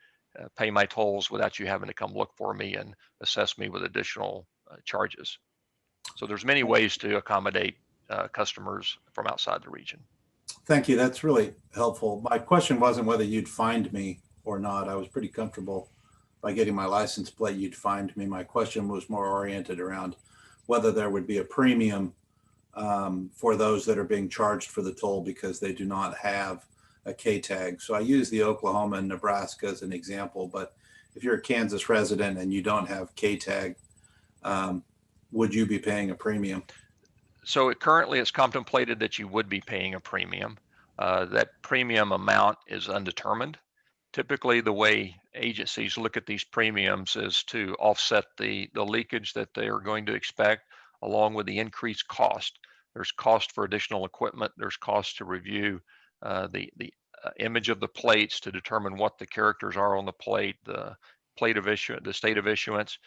pay my tolls without you having to come look for me and assess me with additional charges. So there's many ways to accommodate customers from outside the region. Thank you. That's really helpful. My question wasn't whether you'd find me or not. I was pretty comfortable by getting my license plate, you'd find me. My question was more oriented around whether there would be a premium for those that are being charged for the toll because they do not have a KTAG. So I use the Oklahoma and Nebraska as an example, but if you're a Kansas resident and you don't have KTAG, would you be paying a premium? So currently it's contemplated that you would be paying a premium. That premium amount is undetermined. Typically, the way agencies look at these premiums is to offset the leakage that they are going to expect, along with the increased cost. There's cost for additional equipment. There's cost to review the image of the plates to determine what the characters are on the plate, the plate of issue, the state of issuance.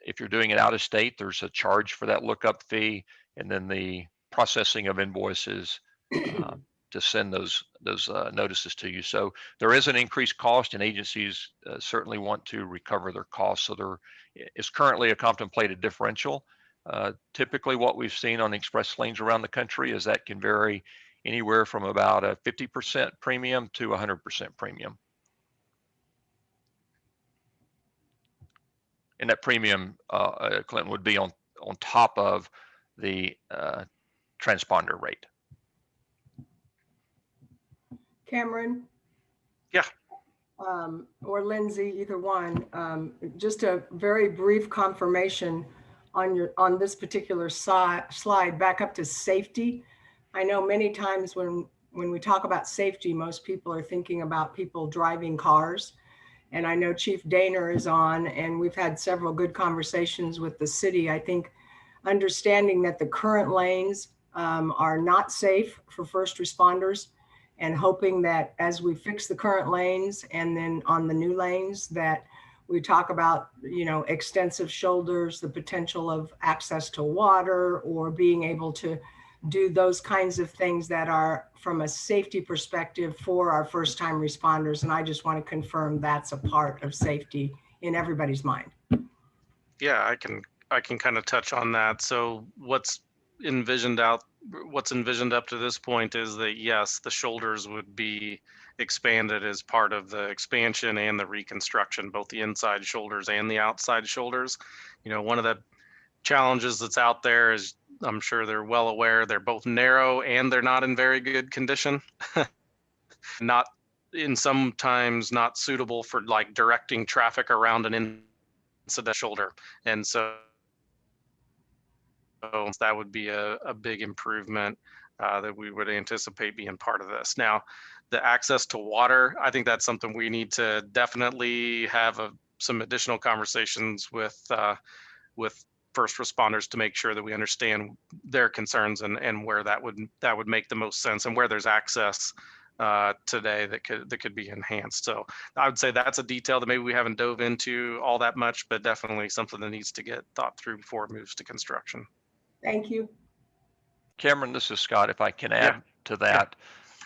If you're doing it out of state, there's a charge for that lookup fee, and then the processing of invoices to send those notices to you. So there is an increased cost, and agencies certainly want to recover their costs. So there is currently a contemplated differential. Typically, what we've seen on express lanes around the country is that can vary anywhere from about a 50% premium to 100% premium. And that premium, Clinton, would be on top of the transponder rate. Cameron? Yeah. Or Lindsay, either one. Just a very brief confirmation on this particular slide, back up to safety. I know many times when we talk about safety, most people are thinking about people driving cars. And I know Chief Daner is on, and we've had several good conversations with the city. I think understanding that the current lanes are not safe for first responders, and hoping that as we fix the current lanes and then on the new lanes that we talk about, you know, extensive shoulders, the potential of access to water, or being able to do those kinds of things that are from a safety perspective for our first time responders. And I just want to confirm that's a part of safety in everybody's mind. Yeah, I can kind of touch on that. So what's envisioned up to this point is that, yes, the shoulders would be expanded as part of the expansion and the reconstruction, both the inside shoulders and the outside shoulders. You know, one of the challenges that's out there is, I'm sure they're well aware, they're both narrow and they're not in very good condition. Not in sometimes not suitable for like directing traffic around an incident shoulder. And so that would be a big improvement that we would anticipate being part of this. Now, the access to water, I think that's something we need to definitely have some additional conversations with first responders to make sure that we understand their concerns and where that would make the most sense, and where there's access today that could be enhanced. So I would say that's a detail that maybe we haven't dove into all that much, but definitely something that needs to get thought through before it moves to construction. Thank you. Cameron, this is Scott. If I can add to that,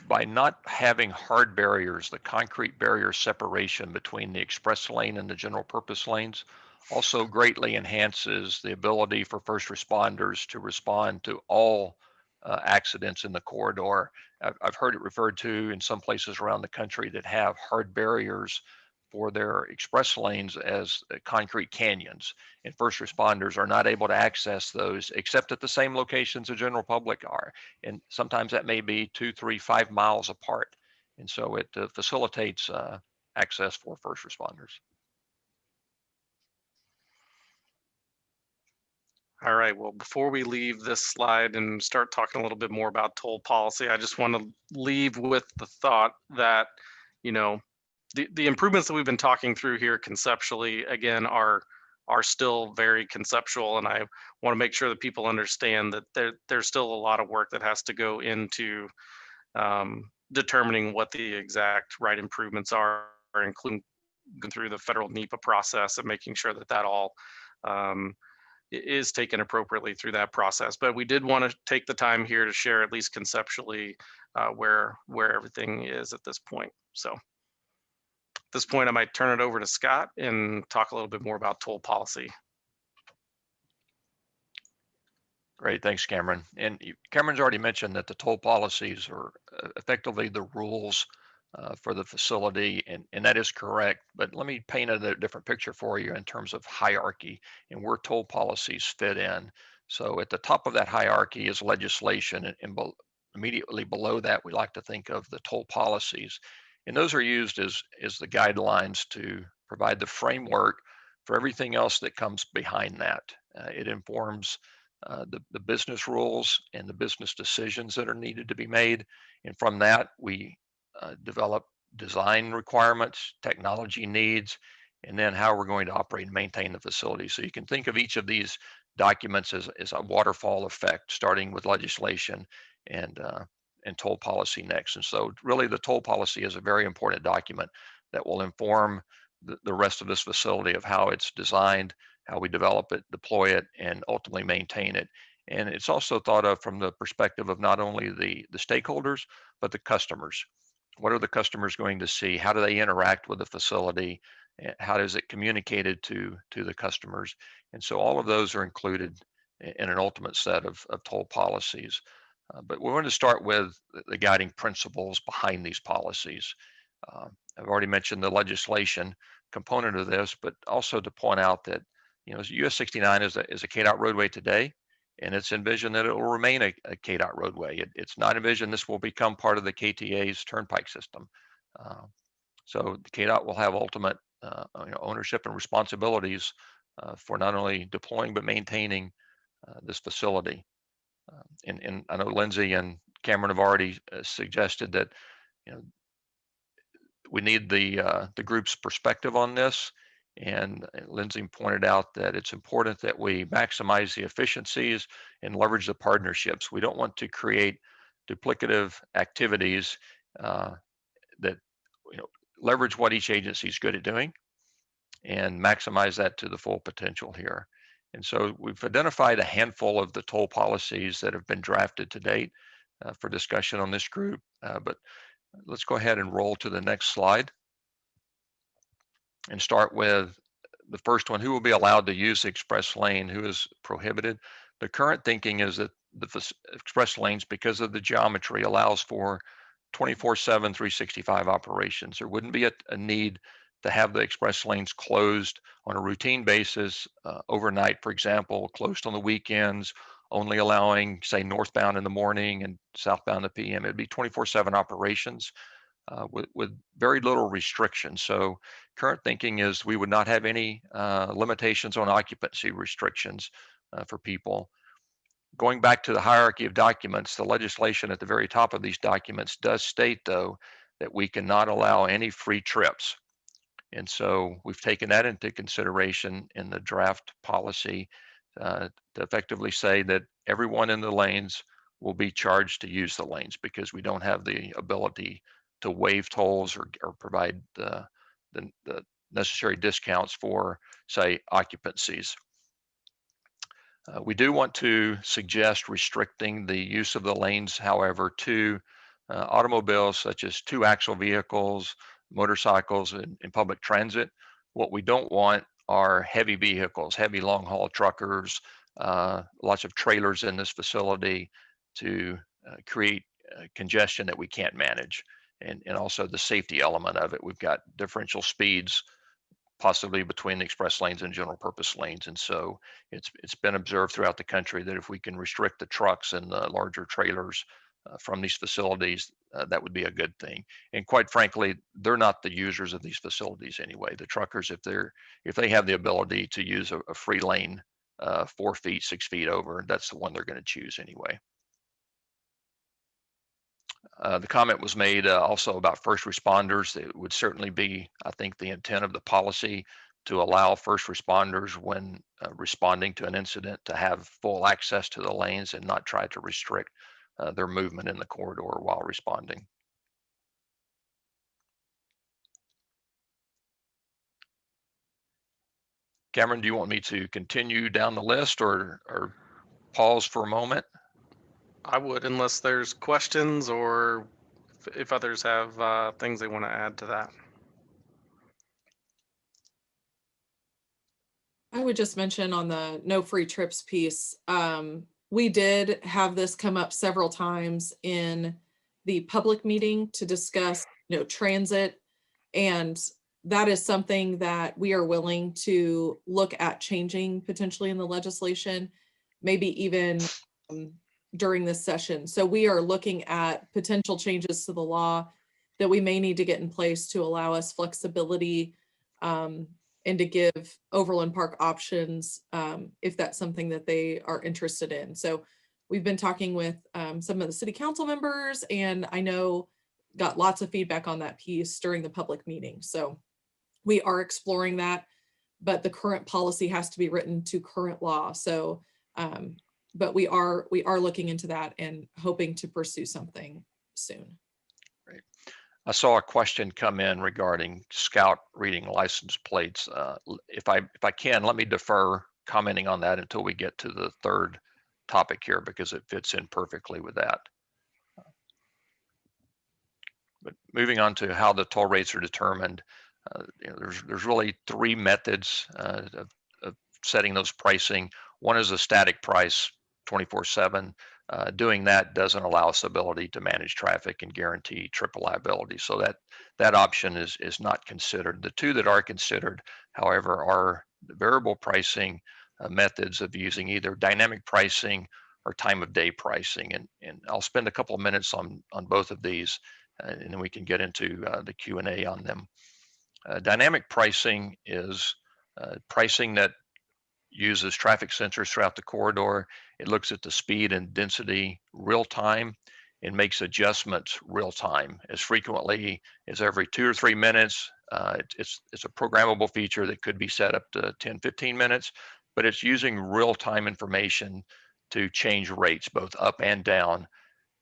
by not having hard barriers, the concrete barrier separation between the express lane and the general purpose lanes also greatly enhances the ability for first responders to respond to all accidents in the corridor. I've heard it referred to in some places around the country that have hard barriers for their express lanes as concrete canyons, and first responders are not able to access those except at the same locations the general public are. And sometimes that may be 2, 3, 5 miles apart. And so it facilitates access for first responders. All right, well, before we leave this slide and start talking a little bit more about toll policy, I just want to leave with the thought that, you know, the improvements that we've been talking through here conceptually, again, are still very conceptual. And I want to make sure that people understand that there's still a lot of work that has to go into determining what the exact right improvements are, including going through the federal NEPA process and making sure that all is taken appropriately through that process. But we did want to take the time here to share, at least conceptually, where everything is at this point. So at this point, I might turn it over to Scott and talk a little bit more about toll policy. Great, thanks, Cameron. And Cameron's already mentioned that the toll policies are effectively the rules for the facility, and that is correct. But let me paint a different picture for you in terms of hierarchy and where toll policies fit in. So at the top of that hierarchy is legislation, and immediately below that, we like to think of the toll policies. And those are used as the guidelines to provide the framework for everything else that comes behind that. It informs the business rules and the business decisions that are needed to be made. And from that, we develop design requirements, technology needs, and then how we're going to operate and maintain the facility. So you can think of each of these documents as a waterfall effect, starting with legislation and toll policy next. And so really the toll policy is a very important document that will inform the rest of this facility of how it's designed, how we develop it, deploy it, and ultimately maintain it. And it's also thought of from the perspective of not only the stakeholders, but the customers. What are the customers going to see? How do they interact with the facility? How is it communicated to the customers? And so all of those are included in an ultimate set of toll policies. But we want to start with the guiding principles behind these policies. I've already mentioned the legislation component of this, but also to point out that US 69 is a KDOT roadway today, and it's envisioned that it will remain a KDOT roadway. It's not envisioned this will become part of the KTA's turnpike system. So the KDOT will have ultimate ownership and responsibilities for not only deploying but maintaining this facility. And I know Lindsay and Cameron have already suggested that we need the group's perspective on this. And Lindsay pointed out that it's important that we maximize the efficiencies and leverage the partnerships. We don't want to create duplicative activities that leverage what each agency is good at doing and maximize that to the full potential here. And so we've identified a handful of the toll policies that have been drafted to date for discussion on this group. But let's go ahead and roll to the next slide and start with the first one. Who will be allowed to use the express lane? Who is prohibited? The current thinking is that the express lanes, because of the geometry, allows for 24/7, 365 operations. There wouldn't be a need to have the express lanes closed on a routine basis overnight, for example, closed on the weekends, only allowing, say, northbound in the morning and southbound in the PM. It'd be 24/7 operations with very little restriction. So current thinking is we would not have any limitations on occupancy restrictions for people. Going back to the hierarchy of documents, the legislation at the very top of these documents does state, though, that we cannot allow any free trips. And so we've taken that into consideration in the draft policy to effectively say that everyone in the lanes will be charged to use the lanes because we don't have the ability to waive tolls or provide the necessary discounts for, say, occupancies. We do want to suggest restricting the use of the lanes, however, to automobiles such as two-axle vehicles, motorcycles, and public transit. What we don't want are heavy vehicles, heavy long-haul truckers, lots of trailers in this facility to create congestion that we can't manage. And also the safety element of it. We've got differential speeds possibly between the express lanes and general purpose lanes. And so it's been observed throughout the country that if we can restrict the trucks and the larger trailers from these facilities, that would be a good thing. And quite frankly, they're not the users of these facilities anyway. The truckers, if they have the ability to use a free lane 4 feet, 6 feet over, that's the one they're going to choose anyway. The comment was made also about first responders. It would certainly be, I think, the intent of the policy to allow first responders when responding to an incident to have full access to the lanes and not try to restrict their movement in the corridor while responding. Cameron, do you want me to continue down the list or pause for a moment? I would, unless there's questions or if others have things they want to add to that. I would just mention on the no free trips piece, we did have this come up several times in the public meeting to discuss, transit, and that is something that we are willing to look at changing potentially in the legislation, maybe even during this session. So we are looking at potential changes to the law that we may need to get in place to allow us flexibility and to give Overland Park options if that's something that they are interested in. So we've been talking with some of the city council members, and I know got lots of feedback on that piece during the public meeting. So we are exploring that, but the current policy has to be written to current law. So, but we are looking into that and hoping to pursue something soon. Great. I saw a question come in regarding Scout reading license plates. If I can, let me defer commenting on that until we get to the third topic here, because it fits in perfectly with that. But moving on to how the toll rates are determined, there's really three methods of setting those pricing. One is a static price, 24/7. Doing that doesn't allow us the ability to manage traffic and guarantee triple liability. So that option is not considered. The two that are considered, however, are the variable pricing methods of using either dynamic pricing or time of day pricing. And I'll spend a couple of minutes on both of these, and then we can get into the Q&A on them. Dynamic pricing is pricing that uses traffic sensors throughout the corridor. It looks at the speed and density real time and makes adjustments real time as frequently as every 2 or 3 minutes. It's a programmable feature that could be set up to 10, 15 minutes, but it's using real time information to change rates both up and down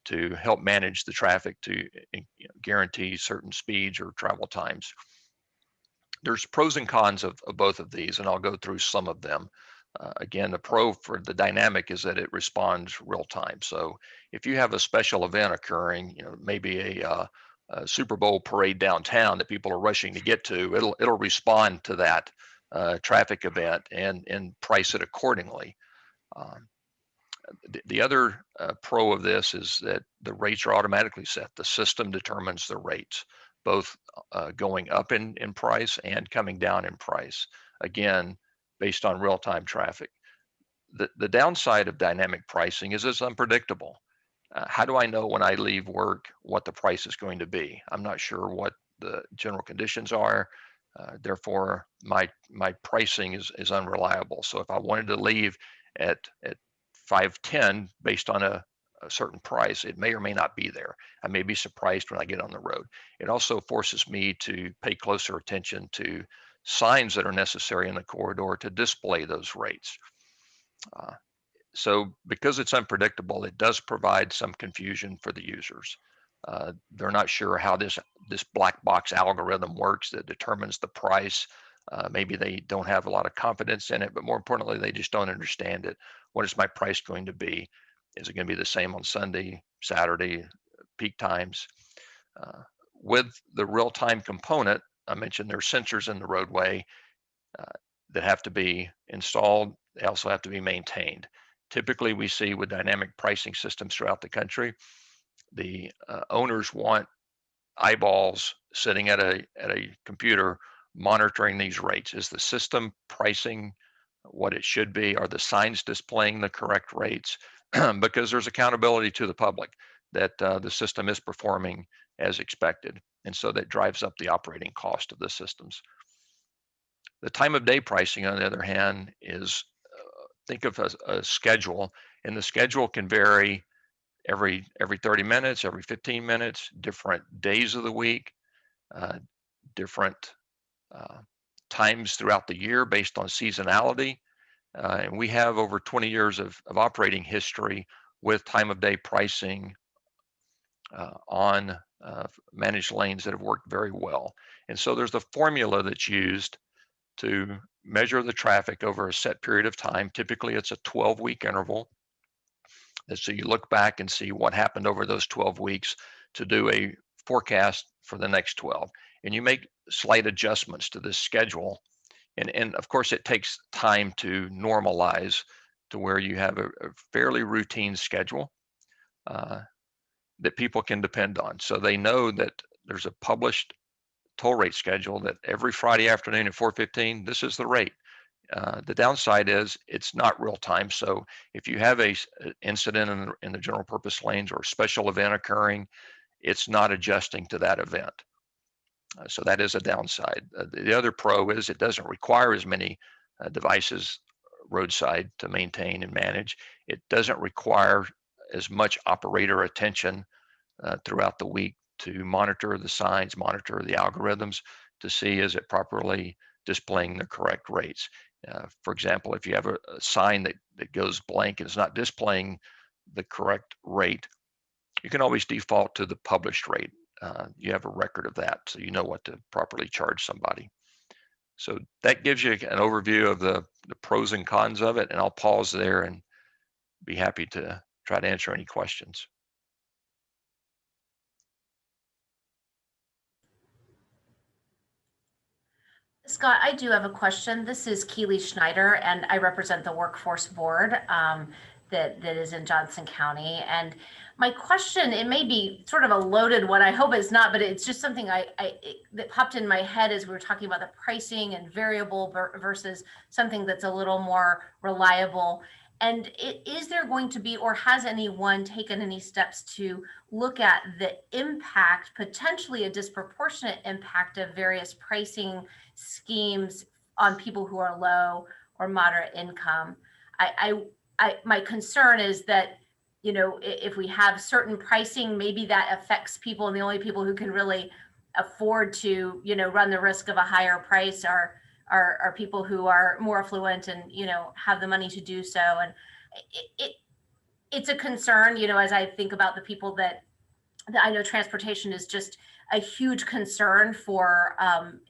to help manage the traffic to guarantee certain speeds or travel times. There's pros and cons of both of these, and I'll go through some of them. Again, the pro for the dynamic is that it responds real time. So if you have a special event occurring, maybe a Super Bowl parade downtown that people are rushing to get to, it'll respond to that traffic event and price it accordingly. The other pro of this is that the rates are automatically set. The system determines the rates, both going up in price and coming down in price, again, based on real-time traffic. The downside of dynamic pricing is it's unpredictable. How do I know when I leave work what the price is going to be? I'm not sure what the general conditions are. Therefore, my pricing is unreliable. So if I wanted to leave at 5:10 based on a certain price, it may or may not be there. I may be surprised when I get on the road. It also forces me to pay closer attention to signs that are necessary in the corridor to display those rates. So because it's unpredictable, it does provide some confusion for the users. They're not sure how this black box algorithm works that determines the price. Maybe they don't have a lot of confidence in it, but more importantly, they just don't understand it. What is my price going to be? Is it going to be the same on Sunday, Saturday, peak times? With the real-time component, I mentioned there's sensors in the roadway that have to be installed. They also have to be maintained. Typically, we see with dynamic pricing systems throughout the country, the owners want eyeballs sitting at a computer monitoring these rates. Is the system pricing what it should be? Are the signs displaying the correct rates? Because there's accountability to the public that the system is performing as expected. And so that drives up the operating cost of the systems. The time of day pricing, on the other hand, is think of a schedule, and the schedule can vary every 30 minutes, every 15 minutes, different days of the week, different times throughout the year based on seasonality. And we have over 20 years of operating history with time of day pricing on managed lanes that have worked very well. And so there's a formula that's used to measure the traffic over a set period of time. Typically, it's a 12-week interval. So you look back and see what happened over those 12 weeks to do a forecast for the next 12. And you make slight adjustments to this schedule. And of course, it takes time to normalize to where you have a fairly routine schedule that people can depend on. So they know that there's a published toll rate schedule that every Friday afternoon at 4:15, this is the rate. The downside is it's not real time. So if you have a incident in the general purpose lanes or a special event occurring, it's not adjusting to that event. So that is a downside. The other pro is it doesn't require as many devices roadside to maintain and manage. It doesn't require as much operator attention throughout the week to monitor the signs, monitor the algorithms to see is it properly displaying the correct rates. For example, if you have a sign that goes blank and is not displaying the correct rate, you can always default to the published rate. You have a record of that, so you know what to properly charge somebody. So that gives you an overview of the pros and cons of it, and I'll pause there and be happy to try to answer any questions. Scott, I do have a question. This is Keely Schneider, and I represent the Workforce Board that is in Johnson County. And my question, it may be sort of a loaded one. I hope it's not, but it's just something that popped in my head as we were talking about the pricing and variable versus something that's a little more reliable. And is there going to be, or has anyone taken any steps to look at the impact, potentially a disproportionate impact of various pricing schemes on people who are low or moderate income? My concern is that, you know, if we have certain pricing, maybe that affects people, and the only people who can really afford to, you know, run the risk of a higher price are people who are more affluent and, you know, have the money to do so. And it's a concern, you know, as I think about the people that I know transportation is just a huge concern for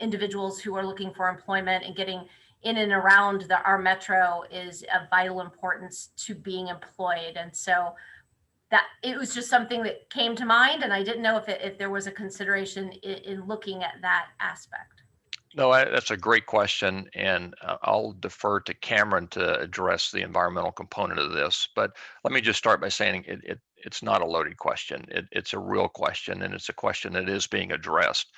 individuals who are looking for employment, and getting in and around our metro is of vital importance to being employed. And so that it was just something that came to mind, and I didn't know if there was a consideration in looking at that aspect. No, that's a great question, and I'll defer to Cameron to address the environmental component of this. But let me just start by saying it's not a loaded question. It's a real question, and it's a question that is being addressed.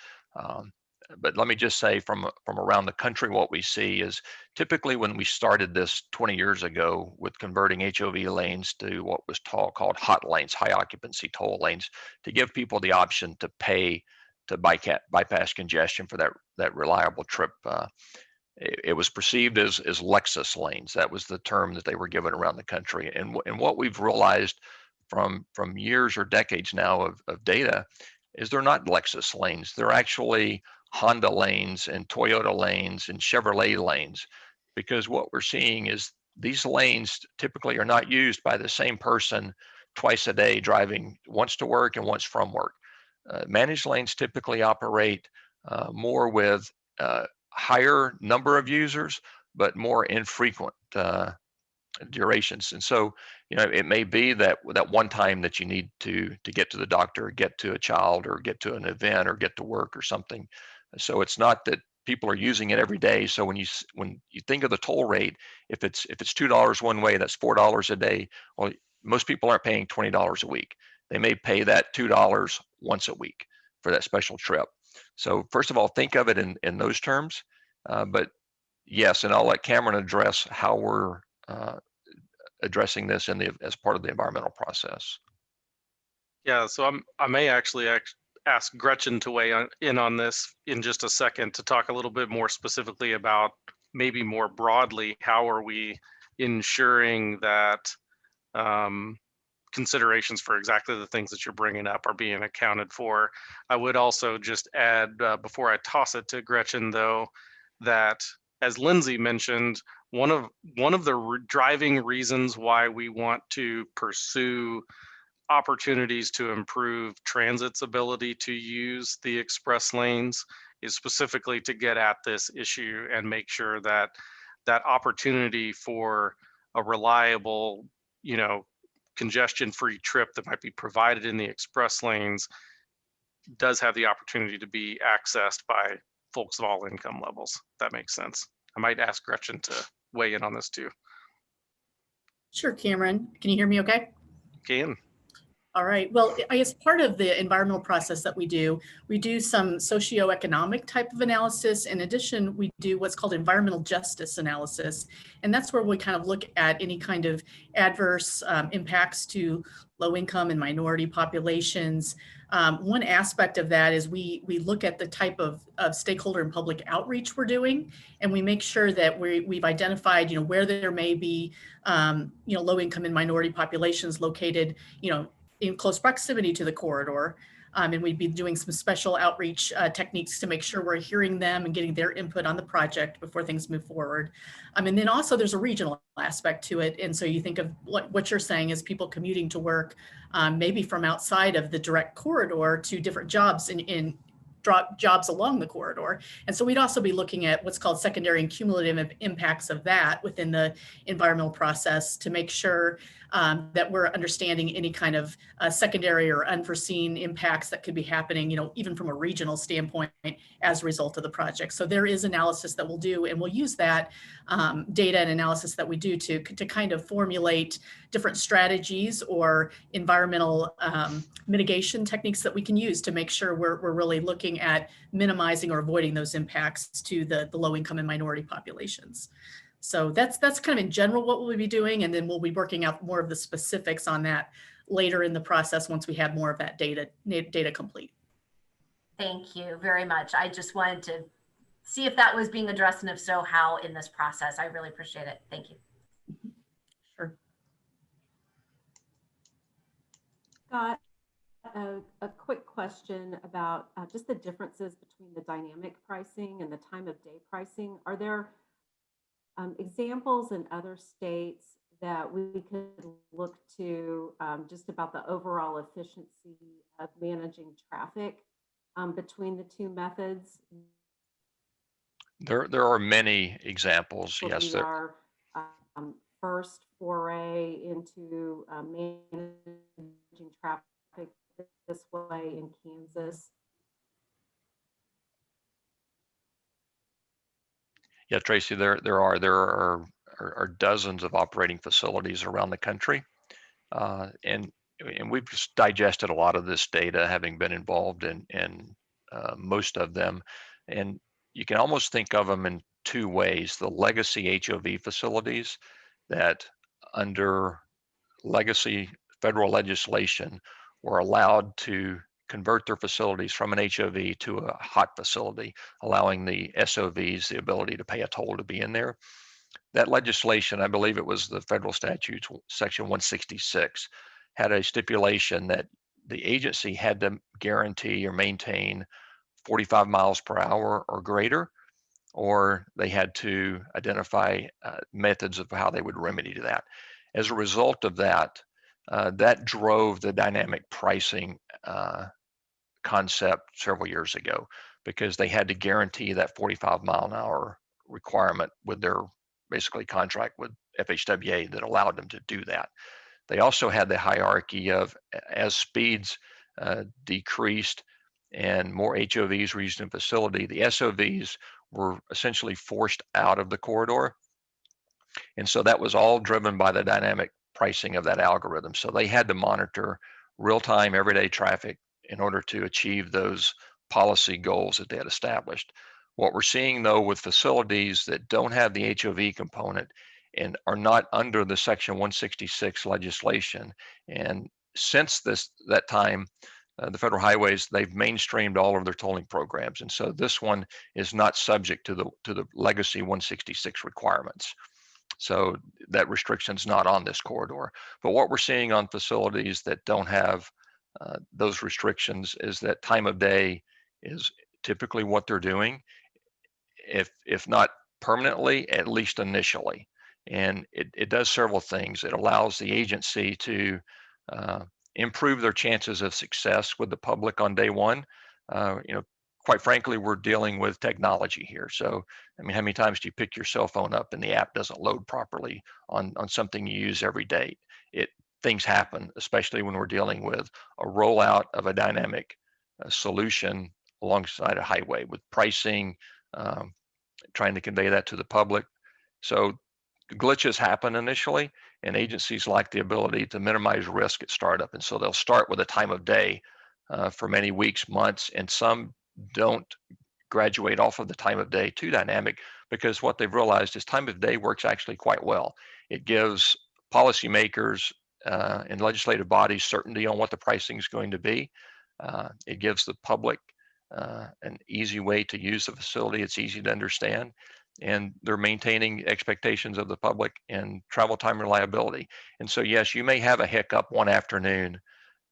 But let me just say from around the country, what we see is typically when we started this 20 years ago with converting HOV lanes to what was called hot lanes, high occupancy toll lanes, to give people the option to pay to bypass congestion for that reliable trip. It was perceived as Lexus lanes. That was the term that they were given around the country. And what we've realized from years or decades now of data is they're not Lexus lanes. They're actually Honda lanes and Toyota lanes and Chevrolet lanes, because what we're seeing is these lanes typically are not used by the same person twice a day, driving once to work and once from work. Managed lanes typically operate more with higher number of users, but more infrequent durations. And so, you know, it may be that one time that you need to get to the doctor, get to a child, or get to an event, or get to work or something. So it's not that people are using it every day. So when you think of the toll rate, if it's $2 one way, that's $4 a day. Well, most people aren't paying $20 a week. They may pay that $2 once a week for that special trip. So first of all, think of it in those terms. But yes, and I'll let Cameron address how we're addressing this as part of the environmental process. Yeah, so I may actually ask Gretchen to weigh in on this in just a second, to talk a little bit more specifically about, maybe more broadly, how are we ensuring that considerations for exactly the things that you're bringing up are being accounted for. I would also just add, before I toss it to Gretchen, though, that as Lindsay mentioned, one of the driving reasons why we want to pursue opportunities to improve transit's ability to use the express lanes is specifically to get at this issue and make sure that that opportunity for a reliable, you know, congestion-free trip that might be provided in the express lanes does have the opportunity to be accessed by folks of all income levels. That makes sense. I might ask Gretchen to weigh in on this too. Sure, Cameron. Can you hear me okay? Can. All right. Well, I guess part of the environmental process that we do some socioeconomic type of analysis. In addition, we do what's called environmental justice analysis. And that's where we kind of look at any kind of adverse impacts to low income and minority populations. One aspect of that is we look at the type of stakeholder and public outreach we're doing, and we make sure that we've identified, where there may be, low income and minority populations located, in close proximity to the corridor. And we'd be doing some special outreach techniques to make sure we're hearing them and getting their input on the project before things move forward. And then also there's a regional aspect to it. And so you think of what you're saying is people commuting to work, maybe from outside of the direct corridor to different jobs in jobs along the corridor. And so we'd also be looking at what's called secondary and cumulative impacts of that within the environmental process to make sure that we're understanding any kind of secondary or unforeseen impacts that could be happening, even from a regional standpoint as a result of the project. So there is analysis that we'll do, and we'll use that data and analysis that we do to kind of formulate different strategies or environmental mitigation techniques that we can use to make sure we're really looking at minimizing or avoiding those impacts to the low income and minority populations. So that's kind of in general what we'll be doing, and then we'll be working out more of the specifics on that later in the process once we have more of that data complete. Thank you very much. I just wanted to see if that was being addressed, and if so, how in this process. I really appreciate it. Thank you. Sure. Scott, a quick question about just the differences between the dynamic pricing and the time of day pricing. Are there examples in other states that we could look to just about the overall efficiency of managing traffic between the two methods? There are many examples. Yes, there are first foray into managing traffic this way in Kansas. Yeah, Tracy, there are dozens of operating facilities around the country, and we've just digested a lot of this data, having been involved in most of them, and you can almost think of them in two ways: the legacy HOV facilities that, under legacy federal legislation, were allowed to convert their facilities from an HOV to a hot facility, allowing the SOVs the ability to pay a toll to be in there. That legislation, I believe it was the federal statute, section 166, had a stipulation that the agency had to guarantee or maintain 45 miles per hour or greater, or they had to identify methods of how they would remedy that. As a result of that, that drove the dynamic pricing concept several years ago, because they had to guarantee that 45 mile an hour requirement with their basically contract with FHWA that allowed them to do that. They also had the hierarchy of, as speeds decreased and more HOVs were used in facility, the SOVs were essentially forced out of the corridor. And so that was all driven by the dynamic pricing of that algorithm. So they had to monitor real-time everyday traffic in order to achieve those policy goals that they had established. What we're seeing, though, with facilities that don't have the HOV component and are not under the section 166 legislation, and since that time, the federal highways, they've mainstreamed all of their tolling programs, and so this one is not subject to the legacy 166 requirements. So that restriction's not on this corridor. But what we're seeing on facilities that don't have those restrictions is that time of day is typically what they're doing, if not permanently, at least initially. And it does several things. It allows the agency to improve their chances of success with the public on day one. Quite frankly, we're dealing with technology here. So, I mean, how many times do you pick your cell phone up and the app doesn't load properly on something you use every day? Things happen, especially when we're dealing with a rollout of a dynamic solution alongside a highway with pricing, trying to convey that to the public. So glitches happen initially, and agencies like the ability to minimize risk at startup. And so they'll start with a time of day for many weeks, months, and some don't graduate off of the time of day to dynamic, because what they've realized is time of day works actually quite well. It gives policymakers and legislative bodies certainty on what the pricing is going to be. It gives the public an easy way to use the facility. It's easy to understand, and they're maintaining expectations of the public and travel time reliability. And so, yes, you may have a hiccup one afternoon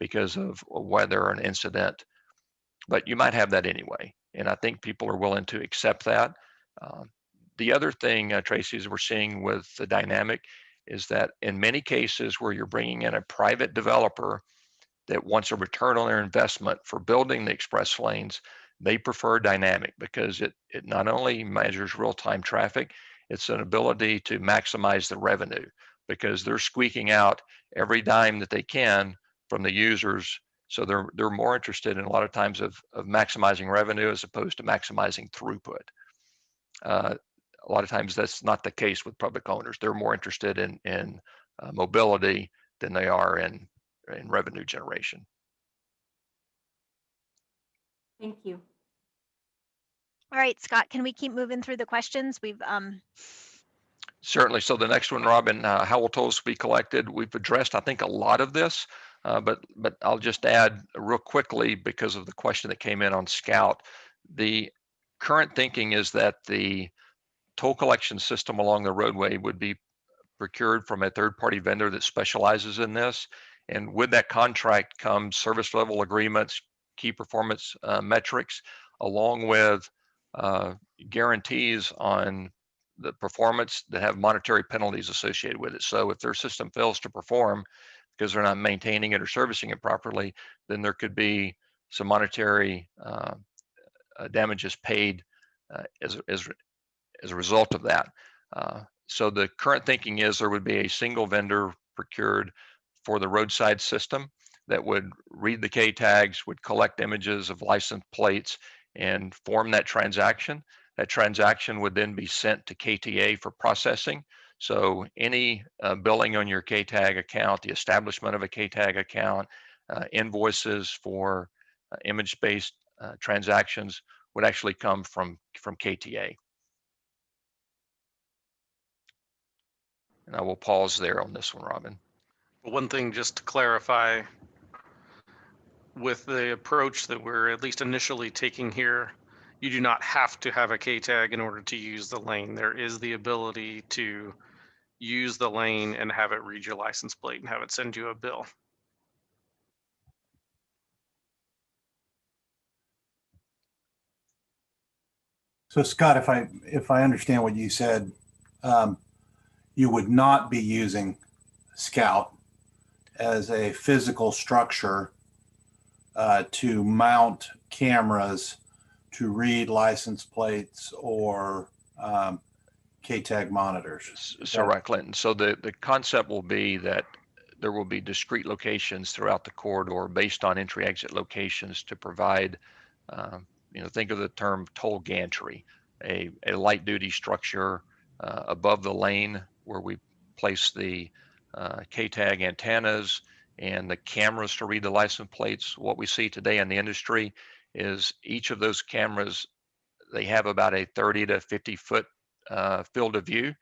because of weather or an incident, but you might have that anyway. And I think people are willing to accept that. The other thing, Tracy, is we're seeing with the dynamic is that in many cases where you're bringing in a private developer that wants a return on their investment for building the express lanes, they prefer dynamic because it not only measures real-time traffic, it's an ability to maximize the revenue because they're squeaking out every dime that they can from the users. So they're more interested in a lot of times of maximizing revenue as opposed to maximizing throughput. A lot of times that's not the case with public owners. They're more interested in mobility than they are in revenue generation. Thank you. All right, Scott, can we keep moving through the questions? We've Certainly. So the next one, Robin, how will tolls be collected? We've addressed, I think, a lot of this, but I'll just add real quickly because of the question that came in on Scout. The current thinking is that the toll collection system along the roadway would be procured from a third-party vendor that specializes in this. And with that contract comes service level agreements, key performance metrics, along with guarantees on the performance that have monetary penalties associated with it. So if their system fails to perform because they're not maintaining it or servicing it properly, then there could be some monetary damages paid as a result of that. So the current thinking is there would be a single vendor procured for the roadside system that would read the K tags, would collect images of license plates and form that transaction. That transaction would then be sent to KTA for processing. So any billing on your K tag account, the establishment of a K tag account, invoices for image-based transactions would actually come from KTA. And I will pause there on this one, Robin. One thing just to clarify, with the approach that we're at least initially taking here, you do not have to have a K tag in order to use the lane. There is the ability to use the lane and have it read your license plate and have it send you a bill. So Scott, if I understand what you said, you would not be using Scout as a physical structure to mount cameras to read license plates or K-tag monitors. So right, Clinton. So the concept will be that there will be discrete locations throughout the corridor based on entry-exit locations to provide, think of the term toll gantry, a light-duty structure above the lane where we place the K-tag antennas and the cameras to read the license plates. What we see today in the industry is each of those cameras, they have about a 30 to 50 foot field of view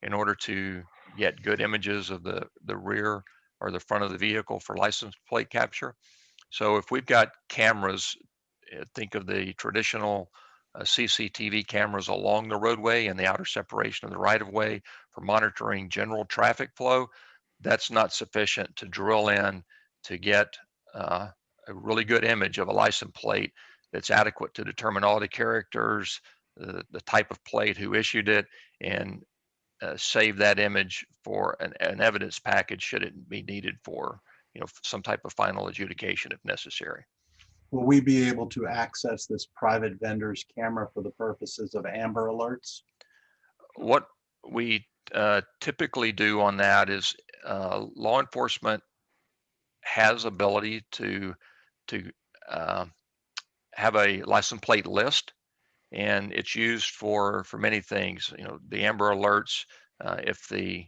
in order to get good images of the rear or the front of the vehicle for license plate capture. So if we've got cameras, think of the traditional CCTV cameras along the roadway and the outer separation of the right of way for monitoring general traffic flow, that's not sufficient to drill in to get a really good image of a license plate that's adequate to determine all the characters, the type of plate, who issued it, and save that image for an evidence package should it be needed for some type of final adjudication if necessary. Will we be able to access this private vendor's camera for the purposes of Amber Alerts? What we typically do on that is law enforcement has ability to have a license plate list, and it's used for many things. The Amber Alerts, if the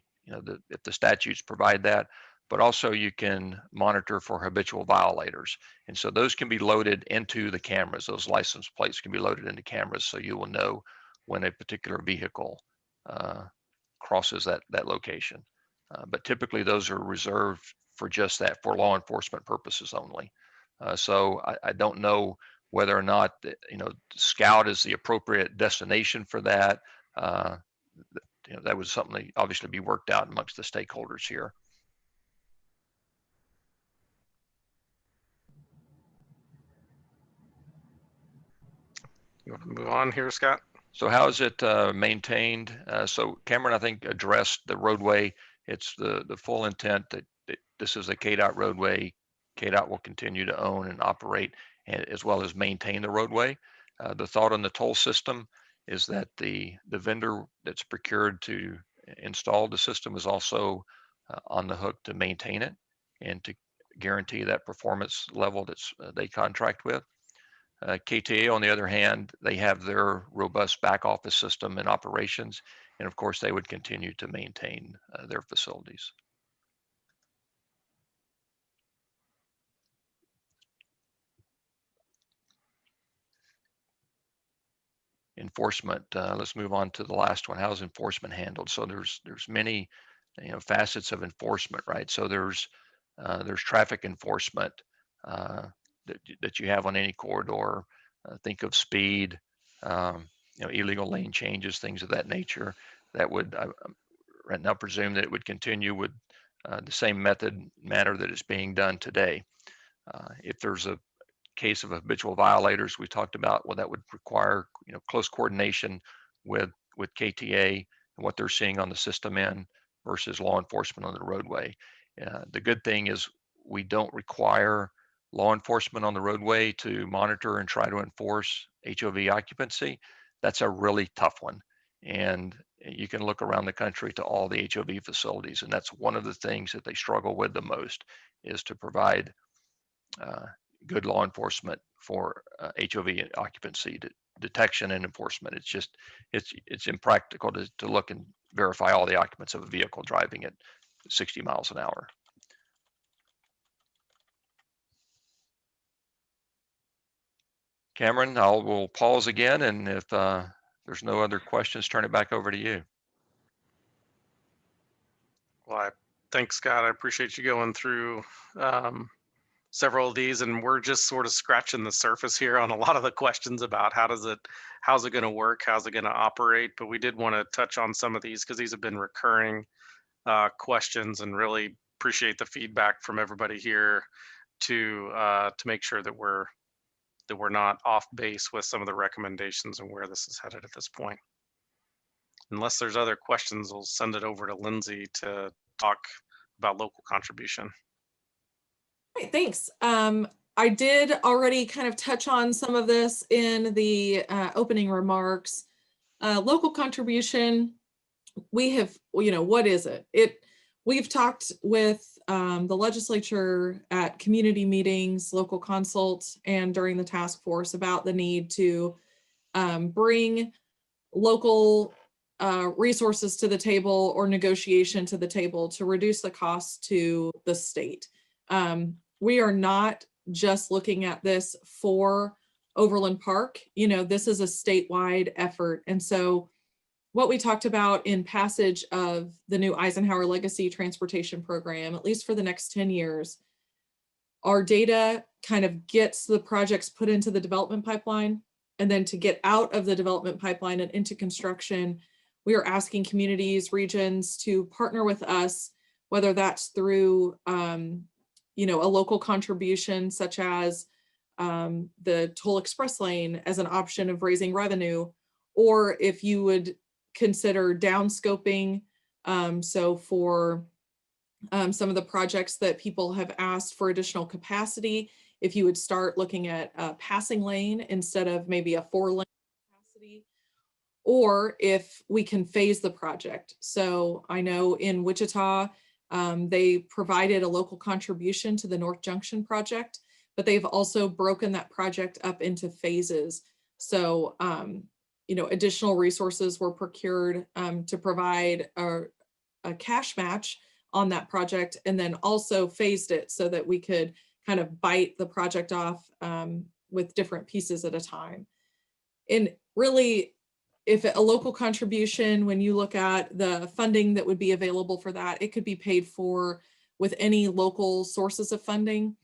statutes provide that, but also you can monitor for habitual violators. And so those can be loaded into the cameras. Those license plates can be loaded into cameras, so you will know when a particular vehicle crosses that location. But typically those are reserved for just that, for law enforcement purposes only. So I don't know whether or not, Scout is the appropriate destination for that. That was something that obviously be worked out amongst the stakeholders here. You want to move on here, Scott? So how is it maintained? So Cameron, I think, addressed the roadway. It's the full intent that this is a KDOT roadway. KDOT will continue to own and operate, as well as maintain the roadway. The thought on the toll system is that the vendor that's procured to install the system is also on the hook to maintain it and to guarantee that performance level that's they contract with. KTA, on the other hand, they have their robust back office system and operations, and of course, they would continue to maintain their facilities. Enforcement. Let's move on to the last one. How's enforcement handled? So there's many, facets of enforcement, right? So there's traffic enforcement that you have on any corridor. Think of speed, illegal lane changes, things of that nature. That would right now presume that it would continue with the same manner that it's being done today. If there's a case of habitual violators, we talked about, well, that would require close coordination with KTA and what they're seeing on the system end versus law enforcement on the roadway. The good thing is we don't require law enforcement on the roadway to monitor and try to enforce HOV occupancy. That's a really tough one. And you can look around the country to all the HOV facilities, and that's one of the things that they struggle with the most, is to provide good law enforcement for HOV occupancy detection and enforcement. It's just, it's impractical to look and verify all the occupants of a vehicle driving at 60 miles an hour. Cameron, we'll pause again, and if there's no other questions, turn it back over to you. Well, thanks, Scott. I appreciate you going through several of these, and we're just sort of scratching the surface here on a lot of the questions about how's it going to work, how's it going to operate. But we did want to touch on some of these because these have been recurring questions, and really appreciate the feedback from everybody here to make sure that we're not off base with some of the recommendations and where this is headed at this point. Unless there's other questions, we'll send it over to Lindsay to talk about local contribution. Great, thanks. I did already kind of touch on some of this in the opening remarks. Local contribution, we have, what is it? We've talked with the legislature at community meetings, local consults, and during the task force about the need to bring local resources to the table or negotiation to the table to reduce the cost to the state. We are not just looking at this for Overland Park. This is a statewide effort. And so what we talked about in passage of the new Eisenhower Legacy Transportation Program, at least for the next 10 years, our data kind of gets the projects put into the development pipeline. And then to get out of the development pipeline and into construction, we are asking communities, regions to partner with us, whether that's through a local contribution, such as the toll express lane as an option of raising revenue, or if you would consider downscoping. So for some of the projects that people have asked for additional capacity, if you would start looking at a passing lane instead of maybe a 4-lane capacity, or if we can phase the project. So I know in Wichita, they provided a local contribution to the North Junction project, but they've also broken that project up into phases. So, additional resources were procured to provide a cash match on that project, and then also phased it so that we could kind of bite the project off with different pieces at a time. And really, if a local contribution, when you look at the funding that would be available for that, it could be paid for with any local sources of funding.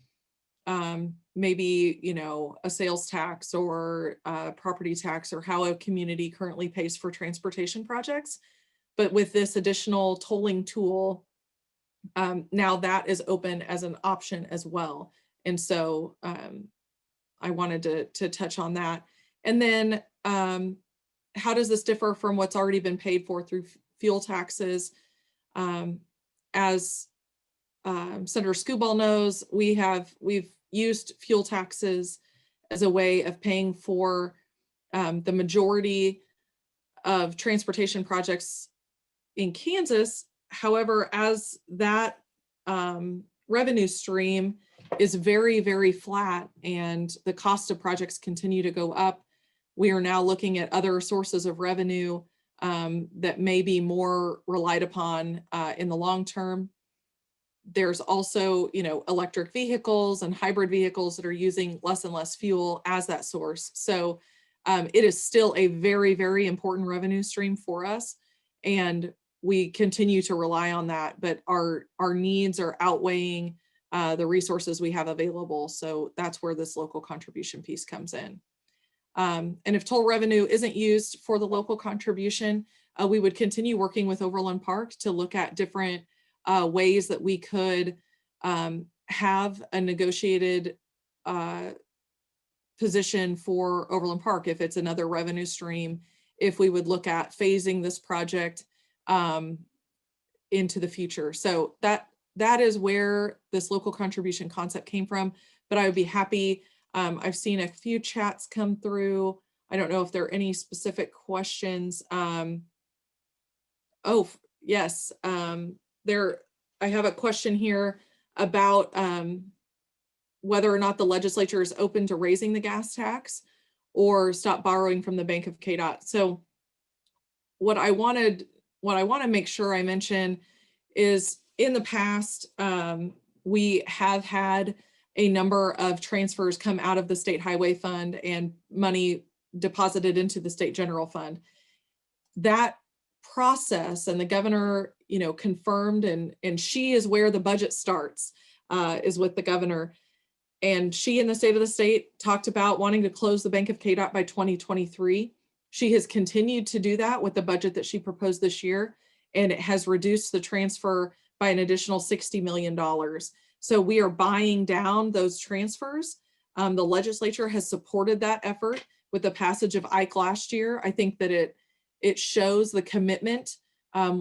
maybe, you know, a sales tax or property tax, or how a community currently pays for transportation projects. But with this additional tolling tool, now that is open as an option as well. And so I wanted to touch on that. And then how does this differ from what's already been paid for through fuel taxes? As Senator Skubal knows, we've used fuel taxes as a way of paying for the majority of transportation projects in Kansas. However, as that revenue stream is very, very flat and the cost of projects continue to go up, we are now looking at other sources of revenue that may be more relied upon in the long term. There's also, you know, electric vehicles and hybrid vehicles that are using less and less fuel as that source. So it is still a very, very important revenue stream for us. And we continue to rely on that, but our needs are outweighing the resources we have available. So that's where this local contribution piece comes in. And if toll revenue isn't used for the local contribution, we would continue working with Overland Park to look at different ways that we could have a negotiated position for Overland Park if it's another revenue stream, if we would look at phasing this project into the future. So that is where this local contribution concept came from, but I would be happy. I've seen a few chats come through. I don't know if there are any specific questions. Oh, yes. I have a question here about whether or not the legislature is open to raising the gas tax or stop borrowing from the Bank of KDOT. So what I want to make sure I mention is in the past, we have had a number of transfers come out of the state highway fund and money deposited into the state general fund. That process, and the governor, you know, confirmed, and she is where the budget starts, is with the governor. And she and the state talked about wanting to close the Bank of KDOT by 2023. She has continued to do that with the budget that she proposed this year, and it has reduced the transfer by an additional $60 million. So we are buying down those transfers. The legislature has supported that effort with the passage of Ike last year. I think that it shows the commitment.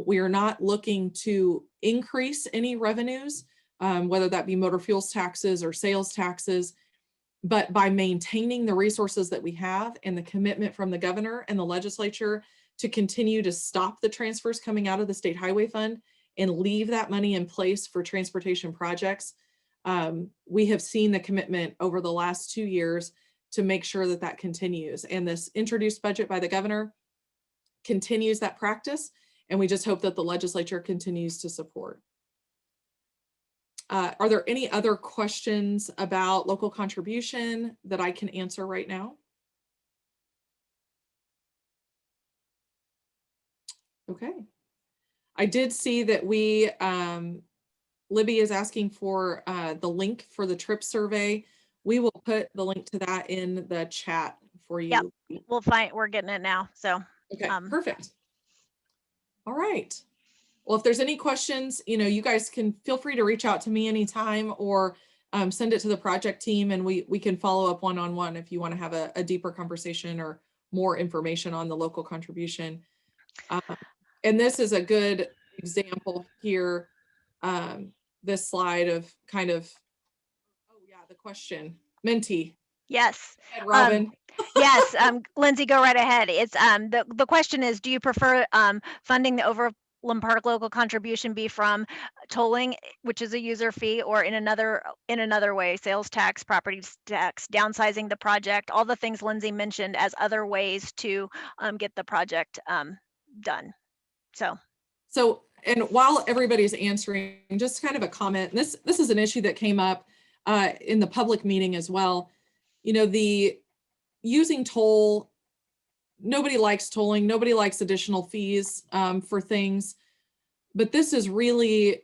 We are not looking to increase any revenues, whether that be motor fuels taxes or sales taxes, but by maintaining the resources that we have and the commitment from the governor and the legislature to continue to stop the transfers coming out of the state highway fund and leave that money in place for transportation projects. We have seen the commitment over the last 2 years to make sure that that continues. And this introduced budget by the governor continues that practice. And we just hope that the legislature continues to support. Are there any other questions about local contribution that I can answer right now? Okay. I did see that Libby is asking for the link for the trip survey. We will put the link to that in the chat for you. Yep, we're getting it now. So okay, perfect. All right. Well, if there's any questions, you know, you guys can feel free to reach out to me anytime, or send it to the project team, and we can follow up one-on-one if you want to have a deeper conversation or more information on the local contribution. And this is a good example here, this slide of kind of, oh yeah, the question. Menti. Yes. Robin. Yes, Lindsay, go right ahead. It's the question is, do you prefer funding the Overland Park local contribution be from tolling, which is a user fee, or in another way, sales tax, property tax, downsizing the project, all the things Lindsay mentioned as other ways to get the project done. So, and while everybody's answering, just kind of a comment, and this is an issue that came up in the public meeting as well. You know, the using toll, nobody likes tolling, nobody likes additional fees for things, but this is really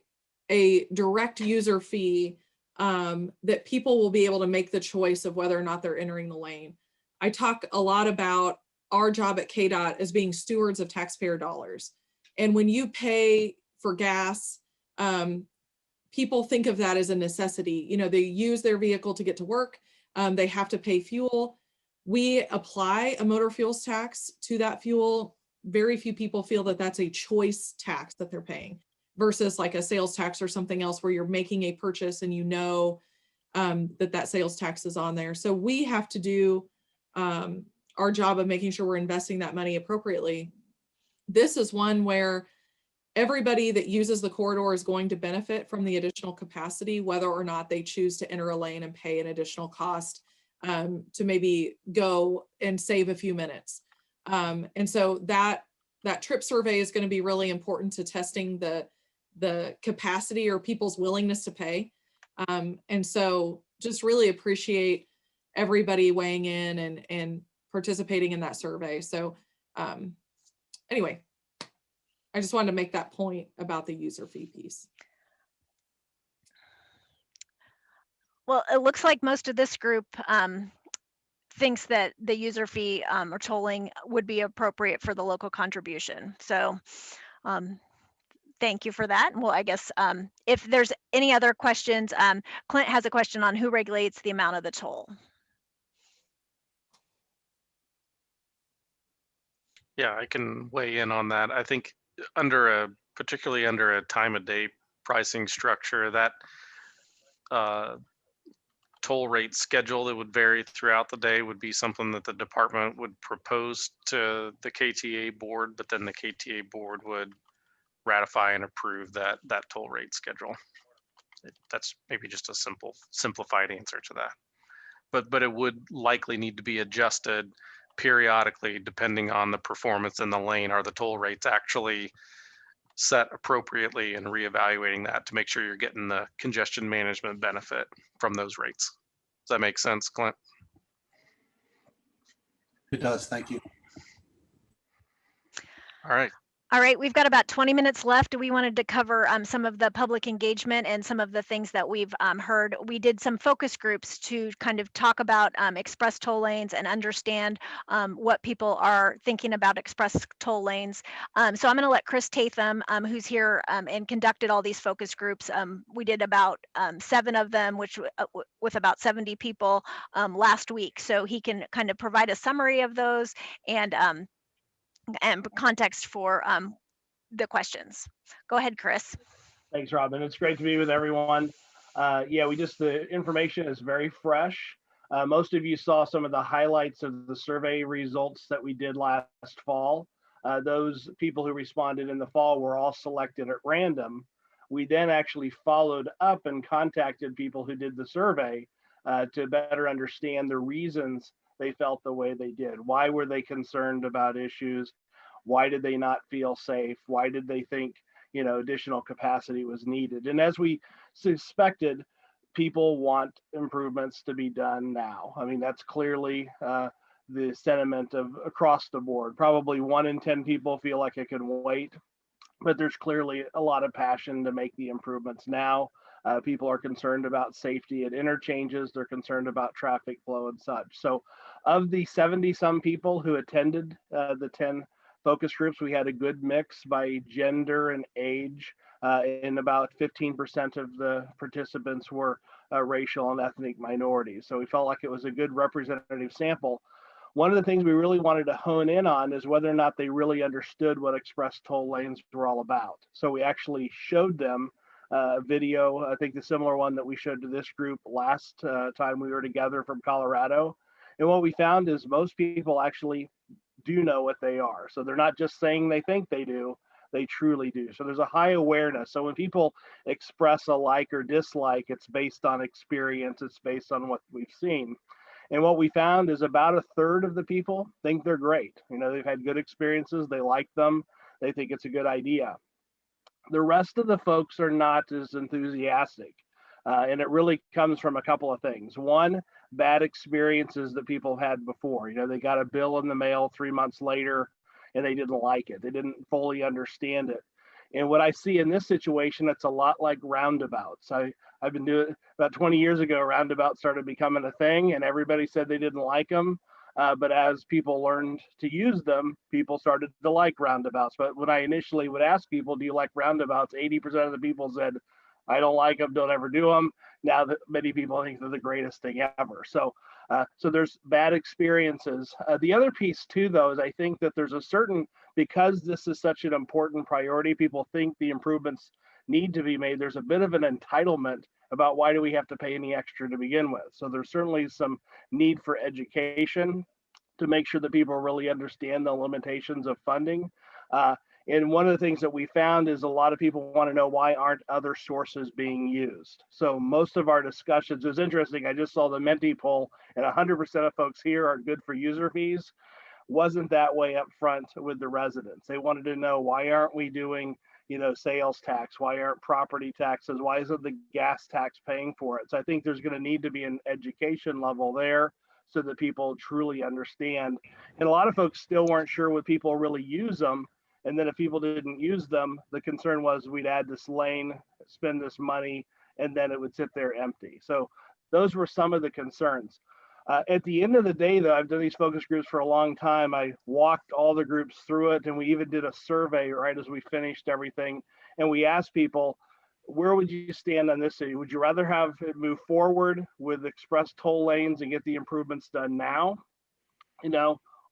a direct user fee that people will be able to make the choice of whether or not they're entering the lane. I talk a lot about our job at KDOT as being stewards of taxpayer dollars. And when you pay for gas, people think of that as a necessity. You know, they use their vehicle to get to work. They have to pay fuel. We apply a motor fuels tax to that fuel. Very few people feel that that's a choice tax that they're paying versus like a sales tax or something else where you're making a purchase and you know that sales tax is on there. So we have to do our job of making sure we're investing that money appropriately. This is one where everybody that uses the corridor is going to benefit from the additional capacity, whether or not they choose to enter a lane and pay an additional cost to maybe go and save a few minutes. And so that trip survey is going to be really important to testing the capacity or people's willingness to pay. And so just really appreciate everybody weighing in and participating in that survey. So anyway, I just wanted to make that point about the user fee piece. Well, it looks like most of this group thinks that the user fee or tolling would be appropriate for the local contribution. So thank you for that. Well, I guess if there's any other questions, Clint has a question on who regulates the amount of the toll. Yeah, I can weigh in on that. I think particularly under a time of day pricing structure, that toll rate schedule that would vary throughout the day would be something that the department would propose to the KTA board, but then the KTA board would ratify and approve that toll rate schedule. That's maybe just a simplified answer to that. But it would likely need to be adjusted periodically depending on the performance in the lane. Are the toll rates actually set appropriately, and reevaluating that to make sure you're getting the congestion management benefit from those rates? Does that make sense, Clint? It does. Thank you. All right. All right, we've got about 20 minutes left. We wanted to cover some of the public engagement and some of the things that we've heard. We did some focus groups to kind of talk about express toll lanes and understand what people are thinking about express toll lanes. So I'm going to let Chris Tatham, who's here and conducted all these focus groups. We did about 7 of them, which with about 70 people last week. So he can kind of provide a summary of those and context for the questions. Go ahead, Chris. Thanks, Robin. It's great to be with everyone. Yeah, the information is very fresh. Most of you saw some of the highlights of the survey results that we did last fall. Those people who responded in the fall were all selected at random. We then actually followed up and contacted people who did the survey to better understand the reasons they felt the way they did. Why were they concerned about issues? Why did they not feel safe? Why did they think, additional capacity was needed? And as we suspected, people want improvements to be done now. I mean, that's clearly the sentiment of across the board. Probably 1 in 10 people feel like it can wait, but there's clearly a lot of passion to make the improvements now. People are concerned about safety at interchanges. They're concerned about traffic flow and such. So of the 70 some people who attended the 10 focus groups, we had a good mix by gender and age, and about 15% of the participants were racial and ethnic minorities. So we felt like it was a good representative sample. One of the things we really wanted to hone in on is whether or not they really understood what express toll lanes were all about. So we actually showed them a video, I think the similar one that we showed to this group last time we were together from Colorado. And what we found is most people actually do know what they are. So they're not just saying they think they do, they truly do. So there's a high awareness. So when people express a like or dislike, it's based on experience, it's based on what we've seen. And what we found is about a third of the people think they're great. They've had good experiences, they like them, they think it's a good idea. The rest of the folks are not as enthusiastic. And it really comes from a couple of things. One, bad experiences that people had before. They got a bill in the mail 3 months later and they didn't like it. They didn't fully understand it. And what I see in this situation, it's a lot like roundabouts. I've been doing about 20 years ago, roundabouts started becoming a thing, and everybody said they didn't like them. But as people learned to use them, people started to like roundabouts. But when I initially would ask people, do you like roundabouts? 80% of the people said, I don't like them, don't ever do them. Now that many people think they're the greatest thing ever. So there's bad experiences. The other piece too, though, is I think that there's a certain, because this is such an important priority, people think the improvements need to be made. There's a bit of an entitlement about why do we have to pay any extra to begin with. So there's certainly some need for education to make sure that people really understand the limitations of funding. And one of the things that we found is a lot of people want to know, why aren't other sources being used? So most of our discussions, it was interesting, I just saw the Menti poll, and 100% of folks here are good for user fees. Wasn't that way up front with the residents. They wanted to know, why aren't we doing, sales tax? Why aren't property taxes? Why isn't the gas tax paying for it? So I think there's going to need to be an education level there so that people truly understand. And a lot of folks still weren't sure would people really use them. And then if people didn't use them, the concern was we'd add this lane, spend this money, and then it would sit there empty. So those were some of the concerns. At the end of the day, though, I've done these focus groups for a long time. I walked all the groups through it, and we even did a survey right as we finished everything. And we asked people, where would you stand on this city? Would you rather have it move forward with express toll lanes and get the improvements done now,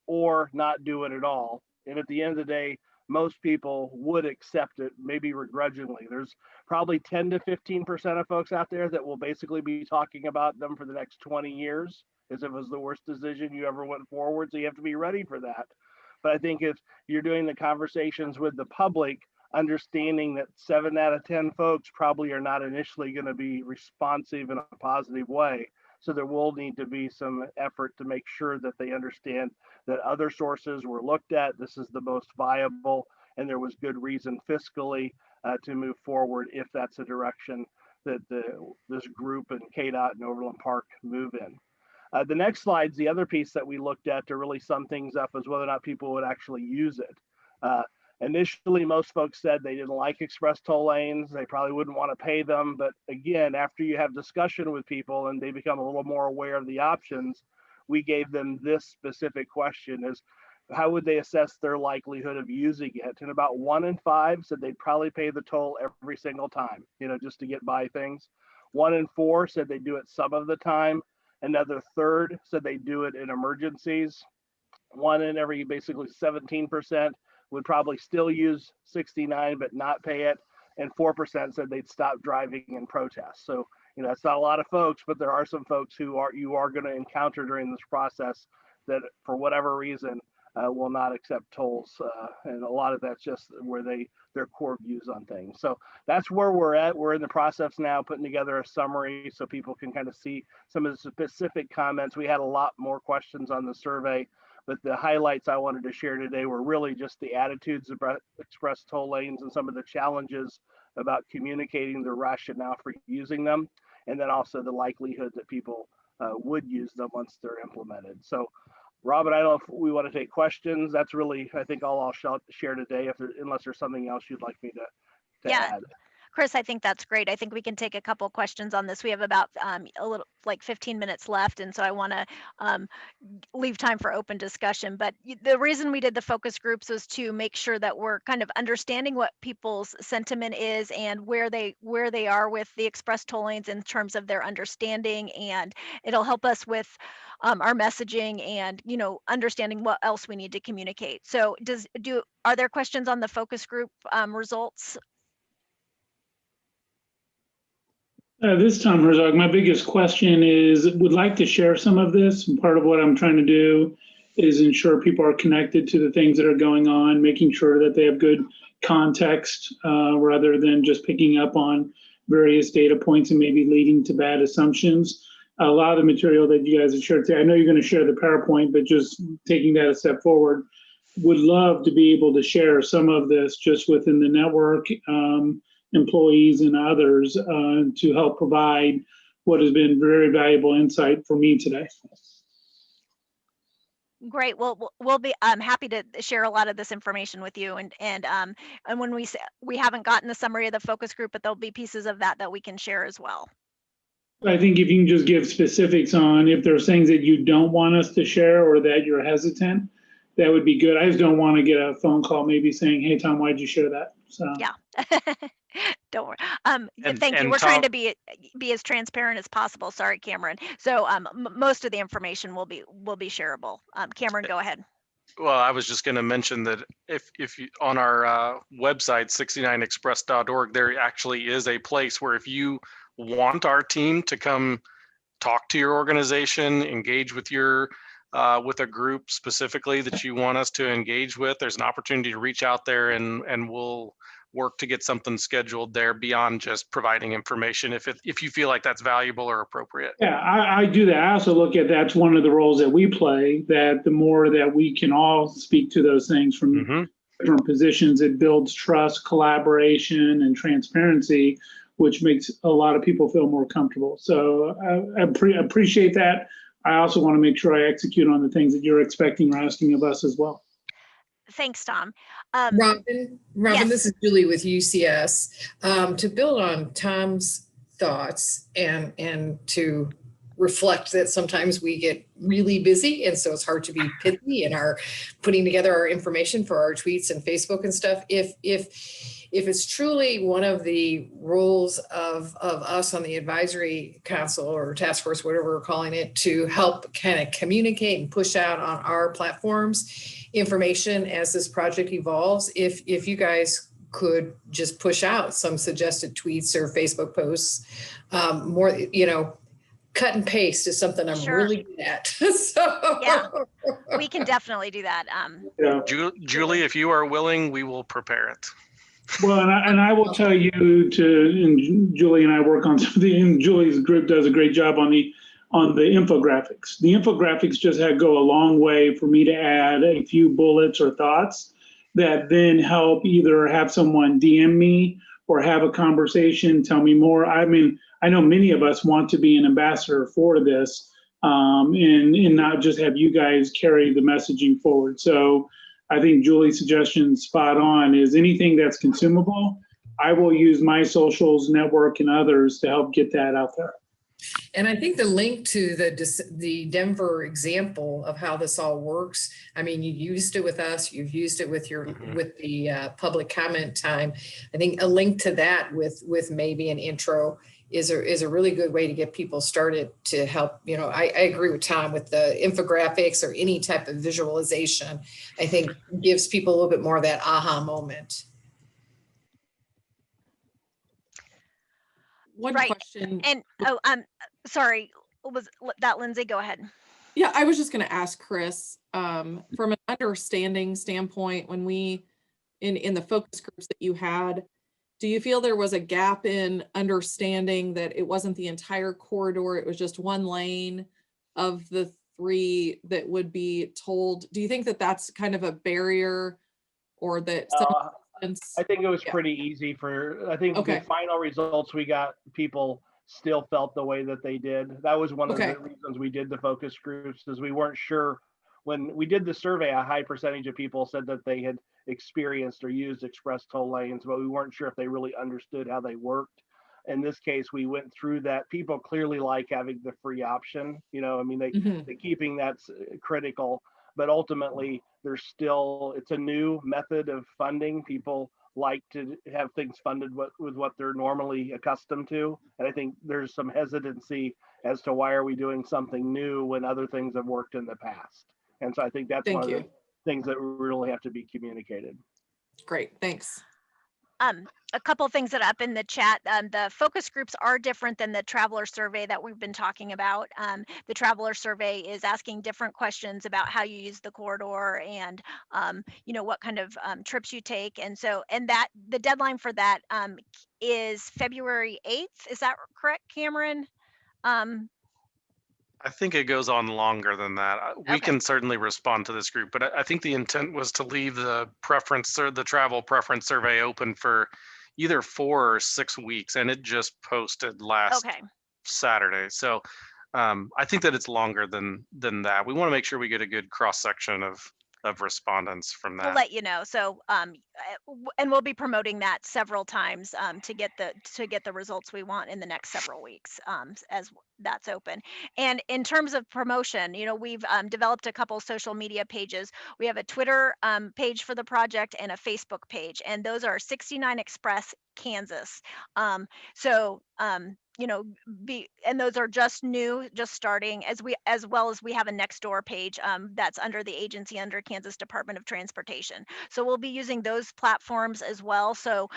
or not do it at all? And at the end of the day, most people would accept it, maybe begrudgingly. There's probably 10 to 15% of folks out there that will basically be talking about them for the next 20 years as if it was the worst decision you ever went forward. So you have to be ready for that. But I think if you're doing the conversations with the public, understanding that 7 out of 10 folks probably are not initially going to be responsive in a positive way. So there will need to be some effort to make sure that they understand that other sources were looked at. This is the most viable, and there was good reason fiscally to move forward if that's a direction that this group and KDOT and Overland Park move in. The next slide's the other piece that we looked at to really sum things up, is whether or not people would actually use it. Initially, most folks said they didn't like express toll lanes. They probably wouldn't want to pay them. But again, after you have discussion with people and they become a little more aware of the options, we gave them this specific question: is how would they assess their likelihood of using it? And about 1 in 5 said they'd probably pay the toll every single time, just to get by things. 1 in 4 said they do it some of the time. Another third said they do it in emergencies. 1 in every basically 17% would probably still use 69 but not pay it, and 4% said they'd stop driving in protest. So it's not a lot of folks, but there are some folks who you are going to encounter during this process that for whatever reason will not accept tolls, and a lot of that's just where their core views on things. So that's where we're at. We're in the process now putting together a summary so people can kind of see some of the specific comments. We had a lot more questions on the survey, but the highlights I wanted to share today were really just the attitudes about express toll lanes and some of the challenges about communicating the rationale for using them, and then also the likelihood that people would use them once they're implemented. So Robin, I don't know if we want to take questions. That's really, I think, all I'll share today, unless there's something else you'd like me to add. Chris, I think that's great. I think we can take a couple questions on this. We have about a little like 15 minutes left, and so I want to leave time for open discussion. But the reason we did the focus groups was to make sure that we're kind of understanding what people's sentiment is and where they are with the express toll lanes in terms of their understanding, and it'll help us with our messaging and understanding what else we need to communicate. So are there questions on the focus group results? This is Tom Herzog. My biggest question is, would like to share some of this. And part of what I'm trying to do is ensure people are connected to the things that are going on, making sure that they have good context rather than just picking up on various data points and maybe leading to bad assumptions. A lot of the material that you guys have shared today, I know you're going to share the PowerPoint, but just taking that a step forward, would love to be able to share some of this just within the network, employees and others to help provide what has been very valuable insight for me today. Great. Well, we'll be happy to share a lot of this information with you. And when we haven't gotten the summary of the focus group, but there'll be pieces of that we can share as well. I think if you can just give specifics on if there's things that you don't want us to share or that you're hesitant, that would be good. I just don't want to get a phone call maybe saying, hey, Tom, why'd you share that? So Yeah. Don't worry. And Thank you. and We're trying Tom, to be as transparent as possible. Sorry, Cameron. So most of the information will be shareable. Cameron, go ahead. well, I was just going to mention that if you, on our website 69express.org, there actually is a place where if you want our team to come talk to your organization, engage with your with a group specifically that you want us to engage with, there's an opportunity to reach out there, and we'll work to get something scheduled there beyond just providing information if you feel like that's valuable or appropriate. yeah, I do that. I also look at that's one of the roles that we play, that the more that we can all speak to those things from different positions, it builds trust, collaboration, and transparency, which makes a lot of people feel more comfortable. So I appreciate that. I also want to make sure I execute on the things that you're expecting or asking of us as well. Thanks, Tom. Robin, yes. This is Julie with UCS. To build on Tom's thoughts and to reflect that sometimes we get really busy, and so it's hard to be pithy in our putting together our information for our tweets and Facebook and stuff. If it's truly one of the roles of us on the advisory council or task force, whatever we're calling it, to help kind of communicate and push out on our platforms information as this project evolves, if you guys could just push out some suggested tweets or Facebook posts, more, cut and paste is something I'm really good at. So yeah, we can definitely do that. Yeah. Julie, if you are willing, we will prepare it. Well, and I will tell you and Julie and I work on something, and Julie's group does a great job on the infographics. The infographics just go a long way for me to add a few bullets or thoughts that then help either have someone DM me or have a conversation, tell me more. I mean, I know many of us want to be an ambassador for this, and not just have you guys carry the messaging forward. So I think Julie's suggestion spot on. Is anything that's consumable, I will use my socials, network, and others to help get that out there. And I think the link to the Denver example of how this all works, I mean, you used it with us, you've used it with with the public comment time. I think a link to that with maybe an intro is a really good way to get people started to help. I agree with Tom with the infographics or any type of visualization. I think gives people a little bit more of that aha moment. One question. And sorry, was that Lindsay? Go ahead. Yeah, I was just going to ask Chris, from an understanding standpoint, when we, in the focus groups that you had, do you feel there was a gap in understanding that it wasn't the entire corridor, it was just one lane of the three that would be told? Do you think that that's kind of a barrier, or that I think it was pretty easy I think the final results we got, people still felt the way that they did. That was one of the reasons we did the focus groups, is we weren't sure. When we did the survey, a high percentage of people said that they had experienced or used express toll lanes, but we weren't sure if they really understood how they worked. In this case, we went through that. People clearly like having the free option. I mean, they keeping that's critical, but ultimately it's a new method of funding. People like to have things funded with what they're normally accustomed to. And I think there's some hesitancy as to why are we doing something new when other things have worked in the past. And so I think that's one of the things that really have to be communicated. Great, thanks. A couple of things that are up in the chat. The focus groups are different than the traveler survey that we've been talking about. The traveler survey is asking different questions about how you use the corridor and what kind of trips you take. And that the deadline for that is February 8th. Is that correct, Cameron? I think it goes on longer than that. We can certainly respond to this group, but I think the intent was to leave the preference or the travel preference survey open for either 4 or 6 weeks, and it just posted last Saturday. So I think that it's longer than that. We want to make sure we get a good cross section of of respondents from We'll that. let you know. So, and we'll be promoting that several times to get the results we want in the next several weeks as that's open. And in terms of promotion, we've developed a couple social media pages. We have a Twitter page for the project and a Facebook page, and those are 69 Express Kansas. So, and those are just new, just starting, as well as we have a Nextdoor page that's under the agency under Kansas Department of Transportation. So we'll be using those platforms as well. So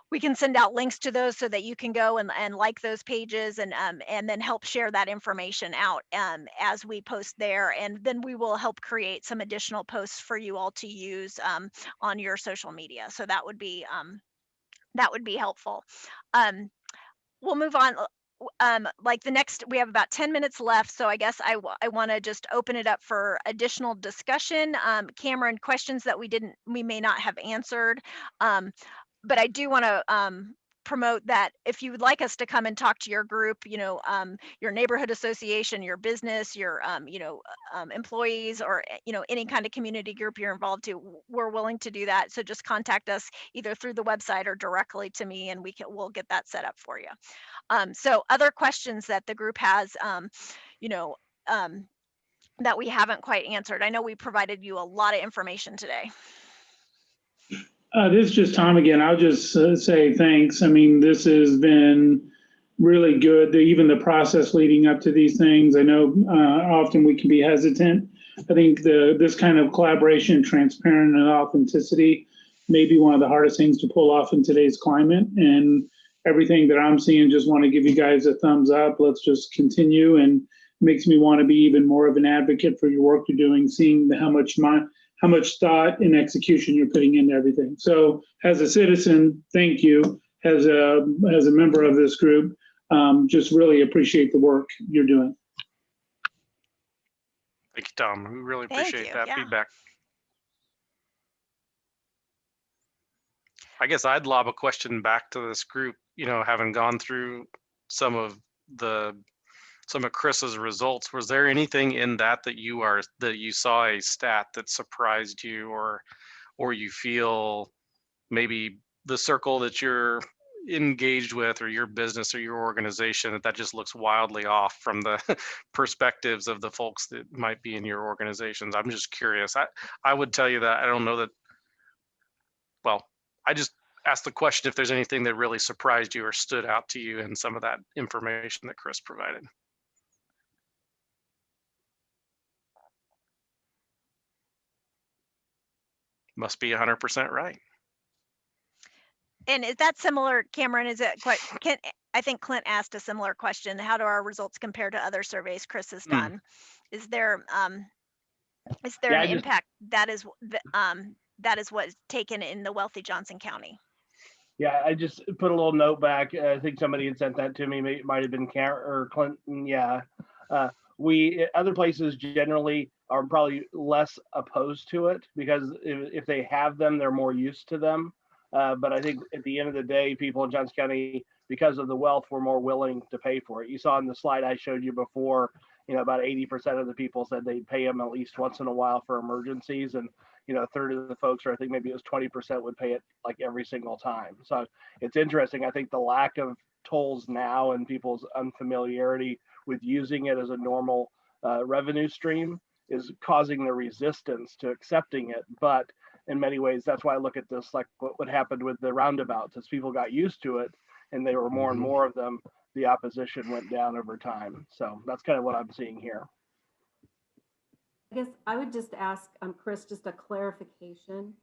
we can send out links to those so that you can go and like those pages and then help share that information out as we post there. And then we will help create some additional posts for you all to use on your social media. So that would be helpful. We'll move on. Like we have about 10 minutes left. So I guess I want to just open it up for additional discussion. Cameron, questions that we may not have answered. But I do want to promote that if you would like us to come and talk to your group, your neighborhood association, your business, your employees, or any kind of community group you're involved to, we're willing to do that. So just contact us either through the website or directly to me, and we'll get that set up for you. So other questions that the group has, that we haven't quite answered. I know we provided you a lot of information today. This is just Tom again. I'll just say thanks. I mean, this has been really good. Even the process leading up to these things, I know often we can be hesitant. I think this kind of collaboration, transparent and authenticity may be one of the hardest things to pull off in today's climate. And everything that I'm seeing, just want to give you guys a thumbs up. Let's just continue, and makes me want to be even more of an advocate for your work you're doing, seeing how much thought and execution you're putting into everything. So as a citizen, thank you. As a member of this group, just really appreciate the work you're doing. Thank you, Tom. We really appreciate that feedback. I guess I'd lob a question back to this group, having gone through some of Chris's results. Was there anything in that you saw a stat that surprised you, or you feel maybe the circle that you're engaged with, or your business or your organization, that just looks wildly off from the perspectives of the folks that might be in your organizations? I'm just curious. I would tell you that I don't know that. Well, I just asked the question if there's anything that really surprised you or stood out to you in some of that information that Chris provided. Must be 100% right. And is that similar, Cameron? Is it quite? I think Clint asked a similar question. How do our results compare to other surveys Chris has done? Is there an impact that is what's taken in the wealthy Johnson County? Yeah, I just put a little note back. I think somebody had sent that to me. It might have been Cameron or Clinton. Yeah, other places generally are probably less opposed to it, because if they have them, they're more used to them. But I think at the end of the day, people in Johnson County, because of the wealth, were more willing to pay for it. You saw in the slide I showed you before, about 80% of the people said they'd pay them at least once in a while for emergencies. And, a third of the folks, or I think maybe it was 20%, would pay it like every single time. So it's interesting. I think the lack of tolls now and people's unfamiliarity with using it as a normal revenue stream is causing the resistance to accepting it. But in many ways, that's why I look at this like what happened with the roundabouts. As people got used to it and there were more and more of them, the opposition went down over time. So that's kind of what I'm seeing here. I guess I would just ask Chris, just a clarification.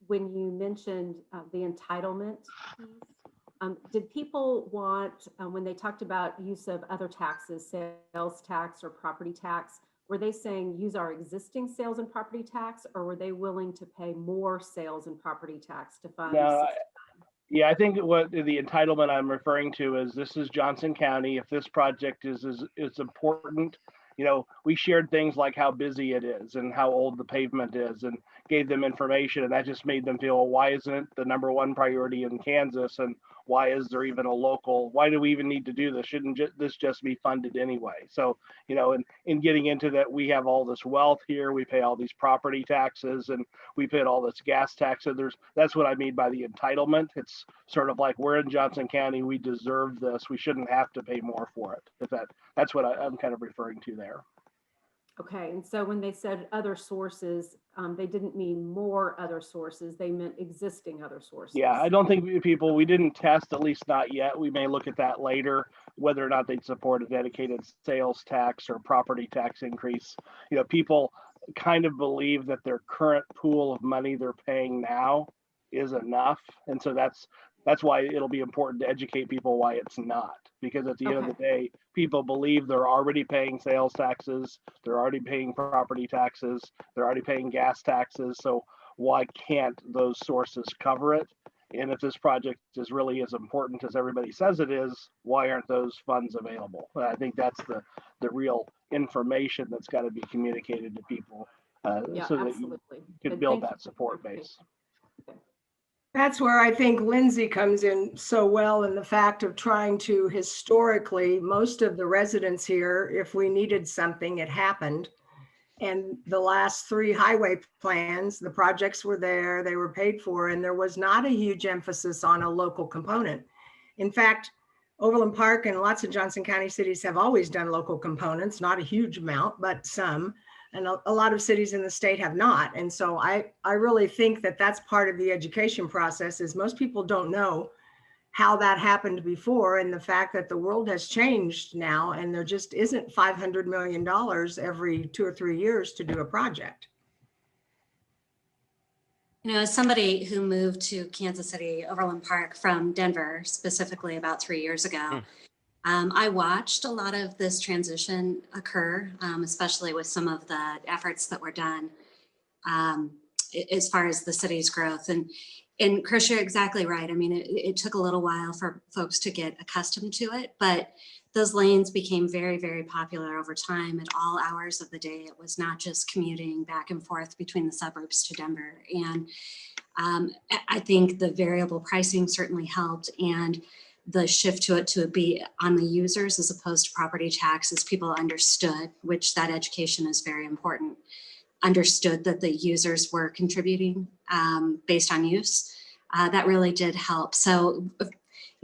When you mentioned the entitlement piece, did people want, when they talked about use of other taxes, sales tax or property tax, were they saying use our existing sales and property tax, or were they willing to pay more sales and property tax to fund? Yeah, I think what the entitlement I'm referring to is, this is Johnson County. If this project is important, we shared things like how busy it is and how old the pavement is, and gave them information, and that just made them feel, well, why isn't it the #1 priority in Kansas, and why is there even a local, why do we even need to do this? Shouldn't this just be funded anyway? So, and in getting into that, we have all this wealth here, we pay all these property taxes, and we pay all this gas tax. So that's what I mean by the entitlement. It's sort of like, we're in Johnson County, we deserve this, we shouldn't have to pay more for it. If that's what I'm kind of referring to there. Okay, and so when they said other sources, they didn't mean more other sources, they meant existing other sources. Yeah, I don't think we didn't test, at least not yet. We may look at that later, whether or not they'd support a dedicated sales tax or property tax increase. People kind of believe that their current pool of money they're paying now is enough. And so that's why it'll be important to educate people why it's not. Because at the end of the day, people believe they're already paying sales taxes, they're already paying property taxes, they're already paying gas taxes. So why can't those sources cover it? And if this project is really as important as everybody says it is, why aren't those funds available? I think that's the real information that's got to be communicated to people, so that you can build that support base. That's where I think Lindsay comes in so well, in the fact of trying to, historically, most of the residents here, if we needed something, it happened. And the last 3 highway plans, the projects were there, they were paid for, and there was not a huge emphasis on a local component. In fact, Overland Park and lots of Johnson County cities have always done local components, not a huge amount, but some. And a lot of cities in the state have not. And so I really think that that's part of the education process, is most people don't know how that happened before, and the fact that the world has changed now, and there just isn't $500 million every 2 or 3 years to do a project. As somebody who moved to Kansas City, Overland Park from Denver, specifically about 3 years ago, I watched a lot of this transition occur, especially with some of the efforts that were done as far as the city's growth. And Chris, you're exactly right. I mean, it took a little while for folks to get accustomed to it, but those lanes became very, very popular over time at all hours of the day. It was not just commuting back and forth between the suburbs to Denver. And I think the variable pricing certainly helped, and the shift to it be on the users as opposed to property taxes, people understood, which that education is very important, understood that the users were contributing based on use. That really did help. So,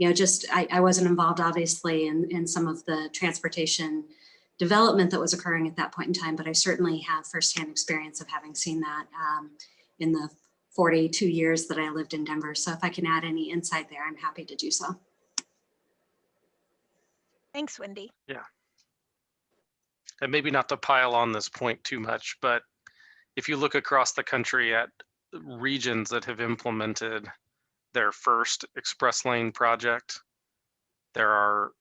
I wasn't involved obviously in some of the transportation development that was occurring at that point in time, but I certainly have firsthand experience of having seen that in the 42 years that I lived in Denver. So if I can add any insight there, I'm happy to do so. Thanks, Wendy. Yeah. And maybe not to pile on this point too much, but if you look across the country at regions that have implemented their first express lane project, the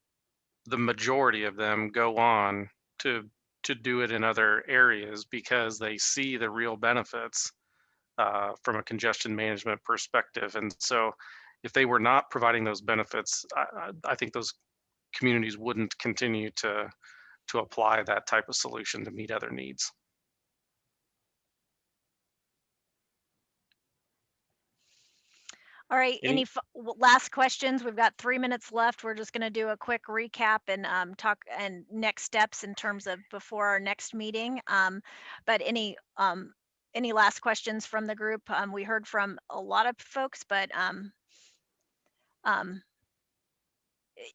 majority of them go on to do it in other areas because they see the real benefits from a congestion management perspective. And so if they were not providing those benefits, I think those communities wouldn't continue to apply that type of solution to meet other needs. All right, any last questions? We've got 3 minutes left. We're just going to do a quick recap and talk and next steps in terms of before our next meeting. But any last questions from the group? We heard from a lot of folks, but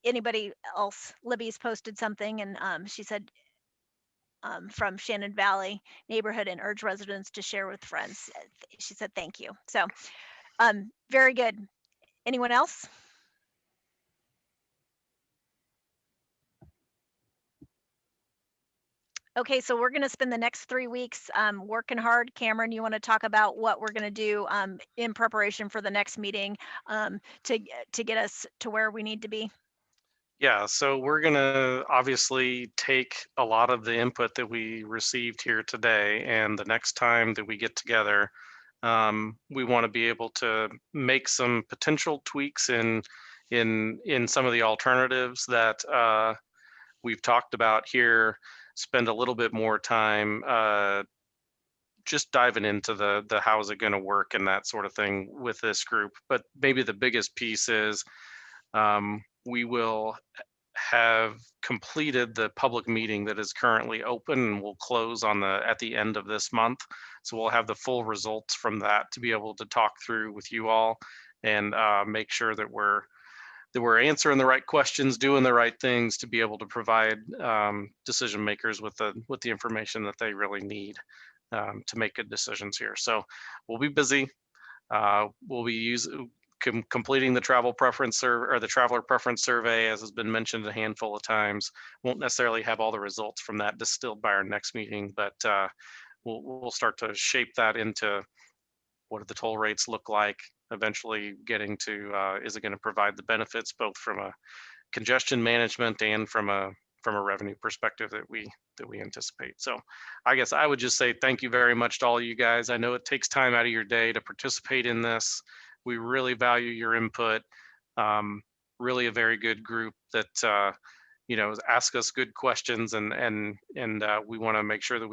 anybody else? Libby's posted something, and she said from Shannon Valley neighborhood, and urge residents to share with friends. She said thank you. So very good. Anyone else? Okay, so we're going to spend the next 3 weeks working hard. Cameron, you want to talk about what we're going to do in preparation for the next meeting to get us to where we need to be? Yeah, so we're going to obviously take a lot of the input that we received here today, and the next time that we get together, we want to be able to make some potential tweaks in some of the alternatives that we've talked about here. spend a little bit more time just diving into the how is it going to work and that sort of thing with this group. But maybe the biggest piece is we will have completed the public meeting that is currently open and will close on at the end of this month. So we'll have the full results from that to be able to talk through with you all and make sure that we're answering the right questions, doing the right things to be able to provide decision makers with the information that they really need to make good decisions here. So we'll be busy. We'll be completing the traveler preference survey, as has been mentioned a handful of times. Won't necessarily have all the results from that distilled by our next meeting, but we'll start to shape that into what do the toll rates look like, eventually getting to is it going to provide the benefits both from a congestion management and from a revenue perspective that we anticipate. So I guess I would just say thank you very much to all you guys. I know it takes time out of your day to participate in this. We really value your input. Really a very good group that ask us good questions, and we want to make sure that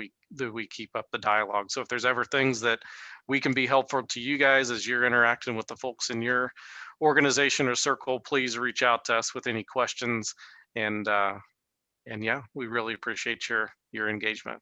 we keep up the dialogue. So if there's ever things that we can be helpful to you guys as you're interacting with the folks in your organization or circle, please reach out to us with any questions. And yeah, we really appreciate your engagement.